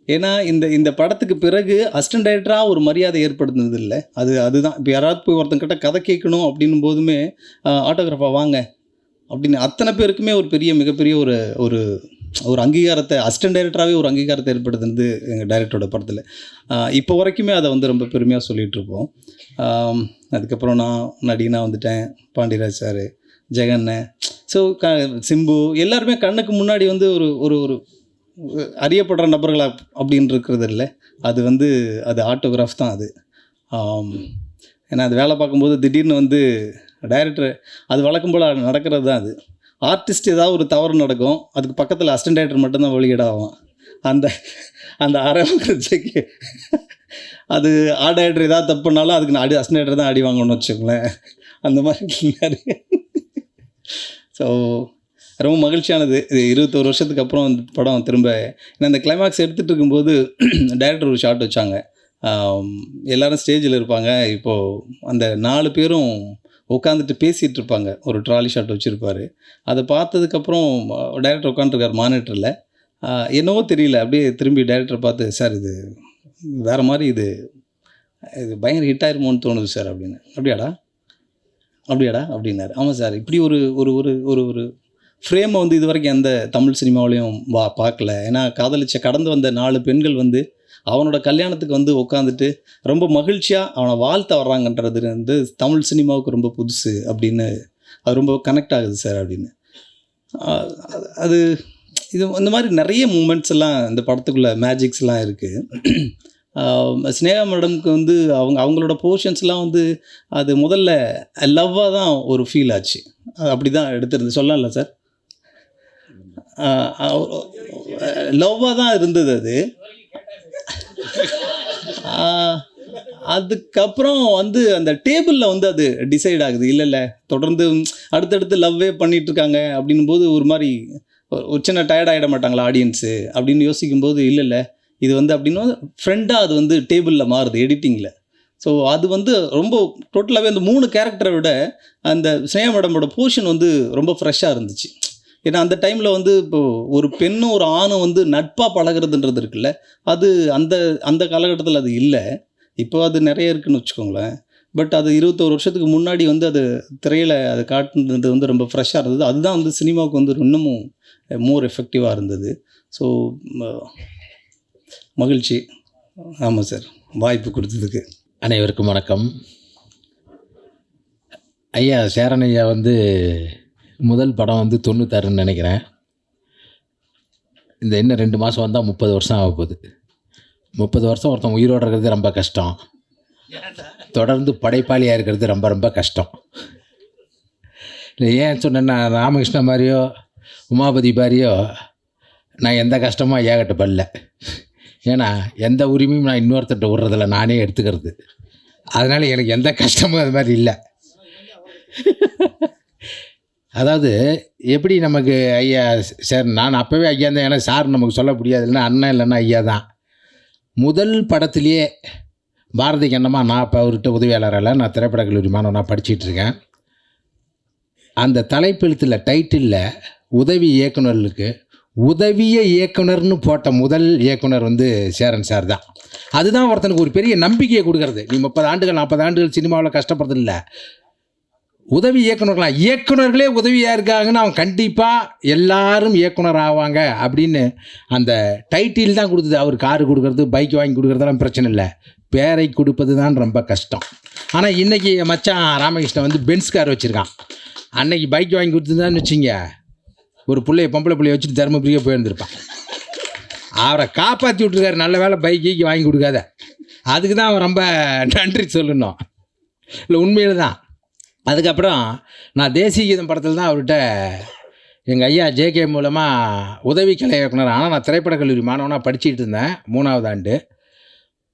ஏன்னா இந்த படத்துக்கு பிறகு அசிஸ்டன்ட் டைரக்டராக ஒரு மரியாதை ஏற்படுத்துனது இல்லை. அதுதான் இப்போ யாராவது போய் ஒருத்தங்கிட்ட கதை கேட்கணும் அப்படின்னும் போதுமே ஆட்டோகிராஃபாக வாங்க அப்படின்னு அத்தனை பேருக்குமே ஒரு மிகப்பெரிய ஒரு அங்கீகாரத்தை, அசிஸ்டன்ட் டைரக்டராகவே ஒரு அங்கீகாரத்தை ஏற்படுத்துனது எங்கள் டைரக்டரோட படத்தில். இப்போ வரைக்குமே அதை வந்து ரொம்ப பெருமையாக சொல்லிகிட்ருப்போம். அதுக்கப்புறம் நான் நடிகனாக வந்துட்டேன், பாண்டியராஜ் சார், ஜெகண்ணன், ஸோ சிம்பு எல்லாருமே கண்ணுக்கு முன்னாடி வந்து ஒரு அறியப்படுற நபர்களாக அப்படின்னு இருக்கிறது இல்லை. அது ஆட்டோகிராஃப் தான் அது. ஏன்னா அது வேலை பார்க்கும்போது திடீர்னு வந்து டைரக்டர், அது வழக்கம் போல் நடக்கிறது தான். அது ஆர்டிஸ்ட் ஏதாவது ஒரு தவறு நடக்கும், அதுக்கு பக்கத்தில் அசிஸ்டன்ட் டைரக்டர் மட்டும்தான் வெளியிடாகும். அந்த அரைக்கு அது ஆர்ட் டைரக்டர் ஏதாவது தப்பு பண்ணாலும் அதுக்கு நான் அசிஸ்டன்ட் டைரக்டர் தான் அடி வாங்கணும்னு வச்சுக்கோங்களேன். அந்த மாதிரி நிறைய. ஸோ ரொம்ப மகிழ்ச்சியானது. இது 21 வருஷத்துக்கு அப்புறம் அந்த படம் திரும்ப, ஏன்னா அந்த கிளைமேக்ஸ் எடுத்துகிட்டு இருக்கும்போது டைரக்டர் ஒரு ஷாட் வச்சாங்க. எல்லோரும் ஸ்டேஜில் இருப்பாங்க. இப்போது அந்த 4 பேரும் உட்காந்துட்டு பேசிகிட்டு இருப்பாங்க. ஒரு ட்ராலி ஷாட் வச்சுருப்பார். அதை பார்த்ததுக்கப்புறம் டைரக்டர் உட்காந்துருக்கார் மானிட்டரில். என்னவோ தெரியல, அப்படியே திரும்பி டைரக்டரை பார்த்து, சார் இது வேறு மாதிரி, இது பயங்கர ஹிட் ஆயிருமோன்னு தோணுது சார் அப்படின்னு. அப்படியாடா அப்படின்னாரு. ஆமாம் சார், இப்படி ஒரு ஒரு ஃப்ரேமை வந்து இது வரைக்கும் எந்த தமிழ் சினிமாவிலையும் பார்க்கல. ஏன்னா காதலிச்ச கடந்து வந்த 4 பெண்கள் வந்து அவனோட கல்யாணத்துக்கு வந்து உட்காந்துட்டு ரொம்ப மகிழ்ச்சியாக அவனை வாழ்த்த வர்றாங்கன்றது வந்து தமிழ் சினிமாவுக்கு ரொம்ப புதுசு அப்படின்னு, அது ரொம்ப கனெக்ட் ஆகுது சார் அப்படின்னு. அது இந்த மாதிரி நிறைய மூமெண்ட்ஸ் எல்லாம் இந்த படத்துக்குள்ளே மேஜிக்ஸ்லாம் இருக்குது. ஸ்னேகா மேடம்க்கு வந்து அவங்களோட போர்ஷன்ஸ்லாம் வந்து அது முதல்ல லவ்வாக தான் ஒரு ஃபீல் ஆச்சு. அது அப்படி தான் எடுத்துருந்து சொல்லல சார். லவ்வாக தான் இருந்தது அது. அதுக்கப்புறம் வந்து அந்த டேபிளில் வந்து அது டிசைட் ஆகுது. இல்லை தொடர்ந்து அடுத்தடுத்து லவ்வே பண்ணிகிட்ருக்காங்க அப்படின்னும் போது ஒரு மாதிரி ஒரு சின்ன டயர்ட் ஆகிட மாட்டாங்களா ஆடியன்ஸு அப்படின்னு யோசிக்கும்போது இல்லை இது வந்து அப்படின்னா ஃப்ரெண்டாக அது வந்து டேபிளில் மாறுது எடிட்டிங்கில். ஸோ அது வந்து ரொம்ப டோட்டலாகவே அந்த 3 கேரக்டரை விட அந்த ஸ்னேகா மேடமோட போர்ஷன் வந்து ரொம்ப ஃப்ரெஷ்ஷாக இருந்துச்சு. ஏன்னா அந்த டைமில் வந்து இப்போது ஒரு பெண்ணும் ஒரு ஆணும் வந்து நட்பாக பழகிறதுன்றது இருக்குல்ல, அது அந்த அந்த காலகட்டத்தில் அது இல்லை. இப்போ அது நிறைய இருக்குதுன்னு வச்சுக்கோங்களேன். பட் அது 21 வருஷத்துக்கு முன்னாடி வந்து அது திரையில் அது காட்டுனது வந்து ரொம்ப ஃப்ரெஷ்ஷாக இருந்தது. அதுதான் வந்து சினிமாவுக்கு வந்து இன்னமும் மோர் எஃபெக்டிவாக இருந்தது. ஸோ மகிழ்ச்சி. ஆமாம் சார், வாய்ப்பு கொடுத்ததுக்கு. அனைவருக்கும் வணக்கம். ஐயா சேரன் ஐயா வந்து முதல் படம் வந்து 96ன்னு நினைக்கிறேன். இந்த இன்னும் 2 மாதம் வந்தால் 30 வருஷம் ஆக போகுது. 30 வருஷம் ஒருத்தன் உயிரோடு இருக்கிறது ரொம்ப கஷ்டம். தொடர்ந்து படைப்பாளியாக இருக்கிறது ரொம்ப ரொம்ப கஷ்டம். இல்லை ஏன் சொன்னேன்னா, ராமகிருஷ்ண மாதிரியோ உமாபதி மாதிரியோ நான் எந்த கஷ்டமும் ஐயாக்கிட்ட படல. ஏன்னா எந்த உரிமையும் நான் இன்னொருத்தட்ட விட்றதில்ல, நானே எடுத்துக்கிறது. அதனால் எனக்கு எந்த கஷ்டமும் அது மாதிரி இல்லை. அதாவது எப்படி நமக்கு ஐயா சார், நான் அப்போவே ஐயா தான், ஏன்னா சார் நமக்கு சொல்ல முடியாது, இல்லைன்னா அண்ணன் இல்லைன்னா ஐயா தான். முதல் படத்துலேயே பாரதி கண்ணம்மா, நான் இப்போ அவர்கிட்ட உதவியாளரால் நான் திரைப்பட கல்லூரி மாணவனாக படிச்சிட்ருக்கேன். அந்த தலைப்பெழுத்தில் டைட்டிலில் உதவி இயக்குனர்களுக்கு உதவிய இயக்குனர்னு போட்ட முதல் இயக்குனர் வந்து சேரன் சார் தான். அதுதான் ஒருத்தனுக்கு ஒரு பெரிய நம்பிக்கையை கொடுக்கறது. நீ 30 ஆண்டுகள் 40 ஆண்டுகள் சினிமாவில் கஷ்டப்படுறது இல்லை, உதவி இயக்குனர்களாக இயக்குனர்களே உதவியாக இருக்காங்கன்னு அவன் கண்டிப்பாக எல்லாரும் இயக்குனர் ஆவாங்க அப்படின்னு அந்த டைட்டில் தான் கொடுத்தது. அவர் காரு கொடுக்கறது, பைக் வாங்கி கொடுக்குறதெல்லாம் பிரச்சனை இல்லை, பேரை கொடுப்பது தான் ரொம்ப கஷ்டம். ஆனால் இன்றைக்கி மச்சான் ராமகிருஷ்ணன் வந்து பென்ஸ் கார் வச்சுருக்கான். அன்னைக்கு பைக் வாங்கி கொடுத்துதான்னு வச்சுங்க, ஒரு பொம்பளை பிள்ளைய வச்சுட்டு தருமபுரியே போயிருந்திருப்பான். அவரை காப்பாற்றி விட்டுருக்காரு. நல்ல வேலை பைக்கு வாங்கி கொடுக்காத. அதுக்கு தான் அவன் ரொம்ப நன்றி சொல்லணும். இல்லை உண்மையில் தான். அதுக்கப்புறம் நான் தேசிய கீதம் படத்தில் தான் அவர்கிட்ட எங்கள் ஐயா ஜேகே மூலமாக உதவி கலை இயக்குனர். ஆனால் நான் திரைப்பட கல்லூரி மாணவனாக படிச்சுட்டு இருந்தேன் 3ஆவது ஆண்டு.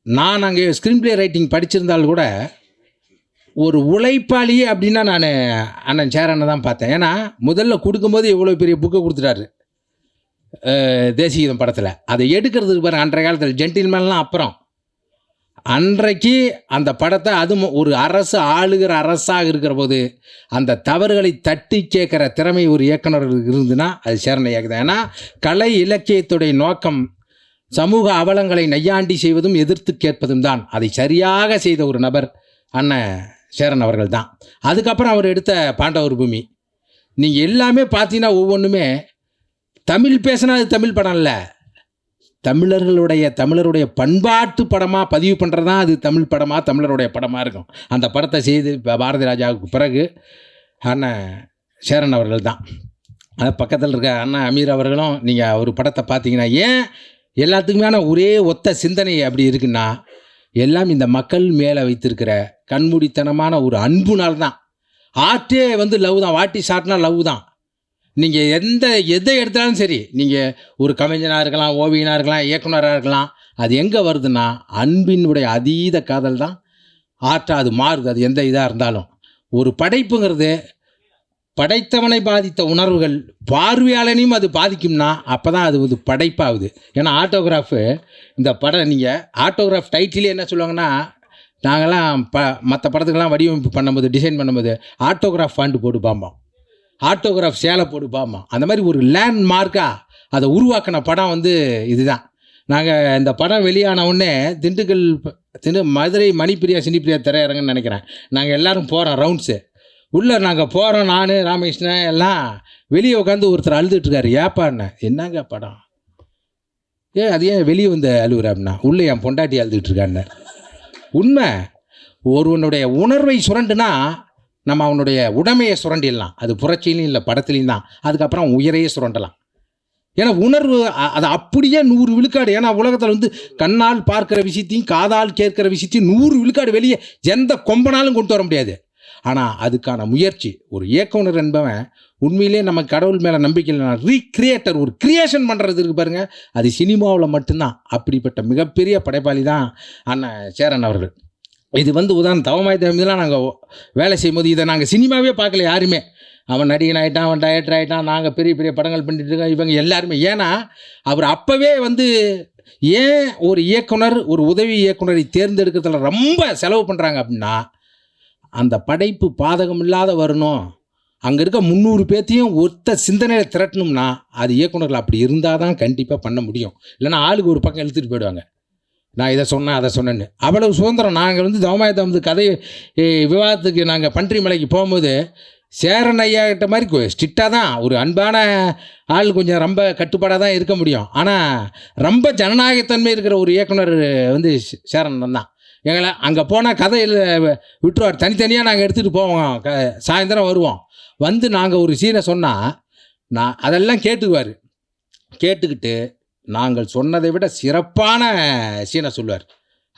நான் அங்கே ஸ்க்ரீன் ப்ளே ரைட்டிங் படிச்சிருந்தாலும் கூட ஒரு உழைப்பாளி அப்படின்னா நான் அண்ணன் சேரனை தான் பார்த்தேன். ஏன்னா முதல்ல கொடுக்கும்போது இவ்வளோ பெரிய புக்கை கொடுத்துட்டாரு தேசிய கீதம் படத்தில். அதை எடுக்கிறதுக்கு பாருங்கள், அன்றைய காலத்தில் ஜென்டில்மேன்லாம் அப்புறம் அன்றைக்கு அந்த படத்தை, அதுவும் ஒரு அரசு ஆளுகிற அரசாக இருக்கிற போது அந்த தவறுகளை தட்டி கேட்குற திறமை ஒரு இயக்குனர் இருந்துன்னா அது சேரன் ஐயாக்கு தான். ஏன்னா கலை இலக்கியத்துடைய நோக்கம் சமூக அவலங்களை நையாண்டி செய்வதும் எதிர்த்து கேட்பதும் தான். அதை சரியாக செய்த ஒரு நபர் அண்ணன் சேரன் அவர்கள் தான். அதுக்கப்புறம் அவர் எடுத்த பாண்டவர் பூமி, நீங்கள் எல்லாமே பார்த்தீங்கன்னா ஒவ்வொன்றுமே தமிழ் பேசினா அது தமிழ் படம் இல்லை, தமிழருடைய பண்பாட்டு படமாக பதிவு பண்ணுறது தான் அது தமிழ் படமாக, தமிழருடைய படமாக இருக்கும். அந்த படத்தை செய்து பாரதி ராஜாவுக்கு பிறகு அண்ணன் சேரன் அவர்கள் தான். அது பக்கத்தில் இருக்க அண்ணன் அமீர் அவர்களும் நீங்கள் ஒரு படத்தை பார்த்தீங்கன்னா, ஏன் எல்லாத்துக்குமான ஒரே ஒத்த சிந்தனை அப்படி இருக்குன்னா, எல்லாம் இந்த மக்கள் மேலே வைத்திருக்கிற கண்மூடித்தனமான ஒரு அன்புனால் தான். ஆர்ட்டே வந்து லவ் தான், வாட்டி ஷாட்னா லவ் தான். நீங்கள் எதை எடுத்தாலும் சரி, நீங்கள் ஒரு கவிஞனாக இருக்கலாம், ஓவியனாக இருக்கலாம், இயக்குனராக இருக்கலாம், அது எங்கே வருதுன்னா அன்பினுடைய அதீத காதல் தான் ஆர்ட்டாக அது மாறுது. அது எந்த இதாக இருந்தாலும் ஒரு படைப்புங்கிறது படைத்தவனை பாதித்த உணர்வுகள் பார்வையாளனையும் அது பாதிக்கும்னா அப்போ தான் அது ஒரு படைப்பாகுது. ஏன்னா ஆட்டோகிராஃபு, இந்த படம் நீங்கள் ஆட்டோகிராஃப் டைட்டிலே என்ன சொல்லுவாங்கன்னா, நாங்கள்லாம் மற்ற படத்துக்கெல்லாம் வடிவமைப்பு பண்ணும்போது, டிசைன் பண்ணும்போது ஆட்டோகிராஃப் ஃபாண்ட் போட்டு பார்ப்போம், ஆட்டோகிராஃப் சேலை போட்டு பார்ப்போம். அந்த மாதிரி ஒரு லேண்ட்மார்க்காக அதை உருவாக்கின படம் வந்து இதுதான். நாங்கள் இந்த படம் வெளியான உடனே மதுரை மணிப்பிரியா சினிப்பிரியா திரையரங்கன்னு நினைக்கிறேன், நாங்கள் எல்லோரும் போகிறோம் ரவுண்ட்ஸு. உள்ளே நாங்கள் போகிறோம், நான் ராமகிருஷ்ணன் எல்லாம். வெளியே உட்காந்து ஒருத்தர் அழுதுட்டுருக்காரு. ஏப்பாண்ணே, என்னங்க படம், அது ஏன் வெளியே வந்து அழுகுற அப்படின்னா, உள்ளே என் பொண்டாட்டி அழுதுட்டுருக்கான்னு. உண்மை, ஒருவனுடைய உணர்வை சுரண்டுனா நம்ம அவனுடைய உடமையை சுரண்டிடலாம். அது புரட்சியிலையும் இல்லை படத்துலையும் தான். அதுக்கப்புறம் உயிரையே சுரண்டலாம். ஏன்னா உணர்வு அது அப்படியே 100 விழுக்காடு. ஏன்னா உலகத்தில் வந்து கண்ணால் பார்க்குற விஷயத்தையும் காதால் கேட்குற விஷயத்தையும் 100 விழுக்காடு வெளியே எந்த கொம்பனாலும் கொண்டு வர முடியாது. ஆனால் அதுக்கான முயற்சி ஒரு இயக்குனர் என்பவன் உண்மையிலே நம்ம கடவுள் மேலே நம்பிக்கை இல்லைனா ரீக்ரியேட்டர் ஒரு கிரியேஷன் பண்ணுறது இருக்கு பாருங்கள், அது சினிமாவில் மட்டும்தான். அப்படிப்பட்ட மிகப்பெரிய படைப்பாளி தான் அண்ணன் சேரன் அவர்கள். இது வந்து உதாரணம் தவமாய் தவமிலாம் நாங்கள் வேலை செய்யும்போது இதை நாங்கள் சினிமாவே பார்க்கல யாருமே. அவன் நடிகன் ஆகிட்டான், அவன் டைரக்டர் ஆகிட்டான், நாங்கள் பெரிய பெரிய படங்கள் பண்ணிட்டு இருக்கோம் இவங்க எல்லாருமே. ஏன்னா அவர் அப்போவே வந்து ஏன் ஒரு இயக்குனர் ஒரு உதவி இயக்குனரை தேர்ந்தெடுக்கிறதுல ரொம்ப செலவு பண்ணுறாங்க அப்படின்னா, அந்த படைப்பு பாதகம் இல்லாத வரணும், அங்கே இருக்க 300 பேர்த்தையும் ஒத்த சிந்தனையை திரட்டணும்னா அது இயக்குனர்கள் அப்படி இருந்தால் தான் கண்டிப்பாக பண்ண முடியும். இல்லைன்னா ஆளுக்கு ஒரு பக்கம் இழுத்துட்டு போயிடுவாங்க. நான் இதை சொன்னேன் அதை சொன்னேன்னு. அவ்வளவு சுதந்திரம். நாங்கள் வந்து தவமாய் தவந்து கதை விவாதத்துக்கு நாங்கள் பன்றி மலைக்கு போகும்போது சேரன் ஐயா கிட்ட மாதிரி ஸ்ட்ரிக்டாக தான், ஒரு அன்பான ஆள், கொஞ்சம் ரொம்ப கட்டுப்பாடாக தான் இருக்க முடியும். ஆனால் ரொம்ப ஜனநாயகத்தன்மை இருக்கிற ஒரு இயக்குனர் வந்து சேரன் தான். எங்களை அங்கே போனால் கதையில் விட்டுருவார். தனித்தனியாக நாங்கள் எடுத்துகிட்டு போவோம், சாயந்தரம் வருவோம். வந்து நாங்கள் ஒரு சீனை சொன்னால் நான் அதெல்லாம் கேட்டுக்குவார். கேட்டுக்கிட்டு நாங்கள் சொன்னதை விட சிறப்பான சீனை சொல்லுவார்.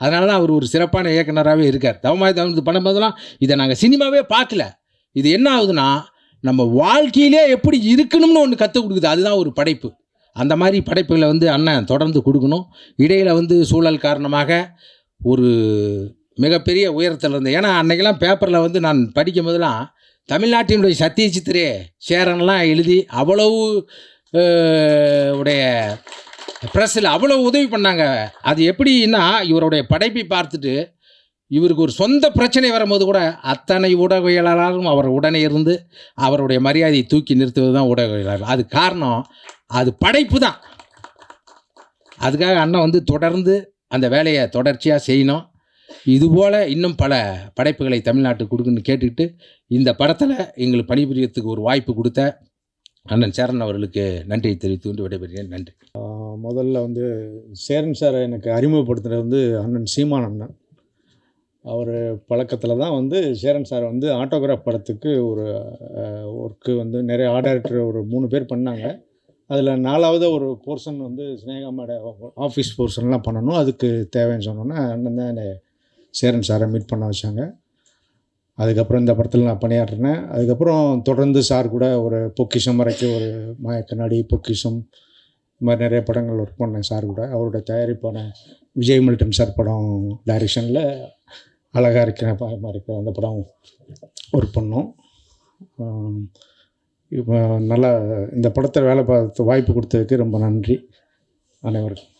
அதனால தான் அவர் ஒரு சிறப்பான இயக்குனராகவே இருக்கார். தவமாய் தவந்து பண்ணும்போதெல்லாம் இதை நாங்கள் சினிமாவே பார்க்கல. இது என்ன ஆகுதுன்னா, நம்ம வாழ்க்கையிலே எப்படி இருக்கணும்னு ஒன்று கற்றுக் கொடுக்குது. அதுதான் ஒரு படைப்பு. அந்த மாதிரி படைப்புகளை வந்து அண்ணன் தொடர்ந்து கொடுக்கணும். இடையில் வந்து சூழல் காரணமாக ஒரு மிகப்பெரிய உயரத்தில் இருந்தேன். ஏன்னா அன்றைக்கெல்லாம் பேப்பரில் வந்து நான் படிக்கும் போதெல்லாம் தமிழ்நாட்டினுடைய சத்தியசித்திரே சேரன்லாம் எழுதி அவ்வளவு உடைய ப்ரெஸ்ஸில் அவ்வளோ உதவி பண்ணாங்க. அது எப்படின்னா, இவருடைய படைப்பை பார்த்துட்டு இவருக்கு ஒரு சொந்த பிரச்சனை வரும்போது கூட அத்தனை ஊடகவியலாளரும் அவர் உடனே இருந்து அவருடைய மரியாதையை தூக்கி நிறுத்துவது தான் ஊடகவியலாளர். அது காரணம், அது படைப்பு தான். அதுக்காக அண்ணன் வந்து தொடர்ந்து அந்த வேலையை தொடர்ச்சியாக செய்யணும். இதுபோல் இன்னும் பல படைப்புகளை தமிழ்நாட்டுக்கு கொடுக்குன்னு கேட்டுக்கிட்டு, இந்த படத்தில் எங்களுக்கு பணிபுரியத்துக்கு ஒரு வாய்ப்பு கொடுத்த அண்ணன் சேரன் அவர்களுக்கு நன்றியை தெரிவித்து கொண்டு விடைபெறுகிறேன். நன்றி. முதல்ல வந்து சேரன் சாரை எனக்கு அறிமுகப்படுத்துகிறது வந்து அண்ணன் சீமான் அண்ணன். அவர் பழக்கத்தில் தான் வந்து சேரன் சார் வந்து ஆட்டோகிராஃப் படத்துக்கு ஒரு ஒர்க்கு வந்து நிறைய டைரக்டர் ஒரு 3 பேர் பண்ணாங்க. அதில் 4வது ஒரு போர்ஷன் வந்து ஸ்னேகா மேடம் ஆஃபீஸ் போர்ஷன்லாம் பண்ணணும். அதுக்கு தேவைன்னு சொன்னோன்னே அண்ணன் தான் சேரன் சாரை மீட் பண்ண வச்சாங்க. அதுக்கப்புறம் இந்த படத்தில் நான் பணியாற்றினேன். அதுக்கப்புறம் தொடர்ந்து சார் கூட ஒரு பொக்கிஷம் வரைக்கும், ஒரு மாயக்கண்ணாடி, பொக்கிஷம், இந்த மாதிரி நிறைய படங்கள் ஒர்க் பண்ணேன் சார் கூட. அவரோட தயாரிப்பான விஜய் மில்டன் சார் படம் டைரெக்ஷனில் அழகாக இருக்கிற பாயமாக இருக்கிற அந்த படம் ஒர்க் பண்ணோம். இப்போ நல்லா இந்த படத்தில் வேலை பார்த்து வாய்ப்பு கொடுத்ததுக்கு ரொம்ப நன்றி அனைவருக்கும்.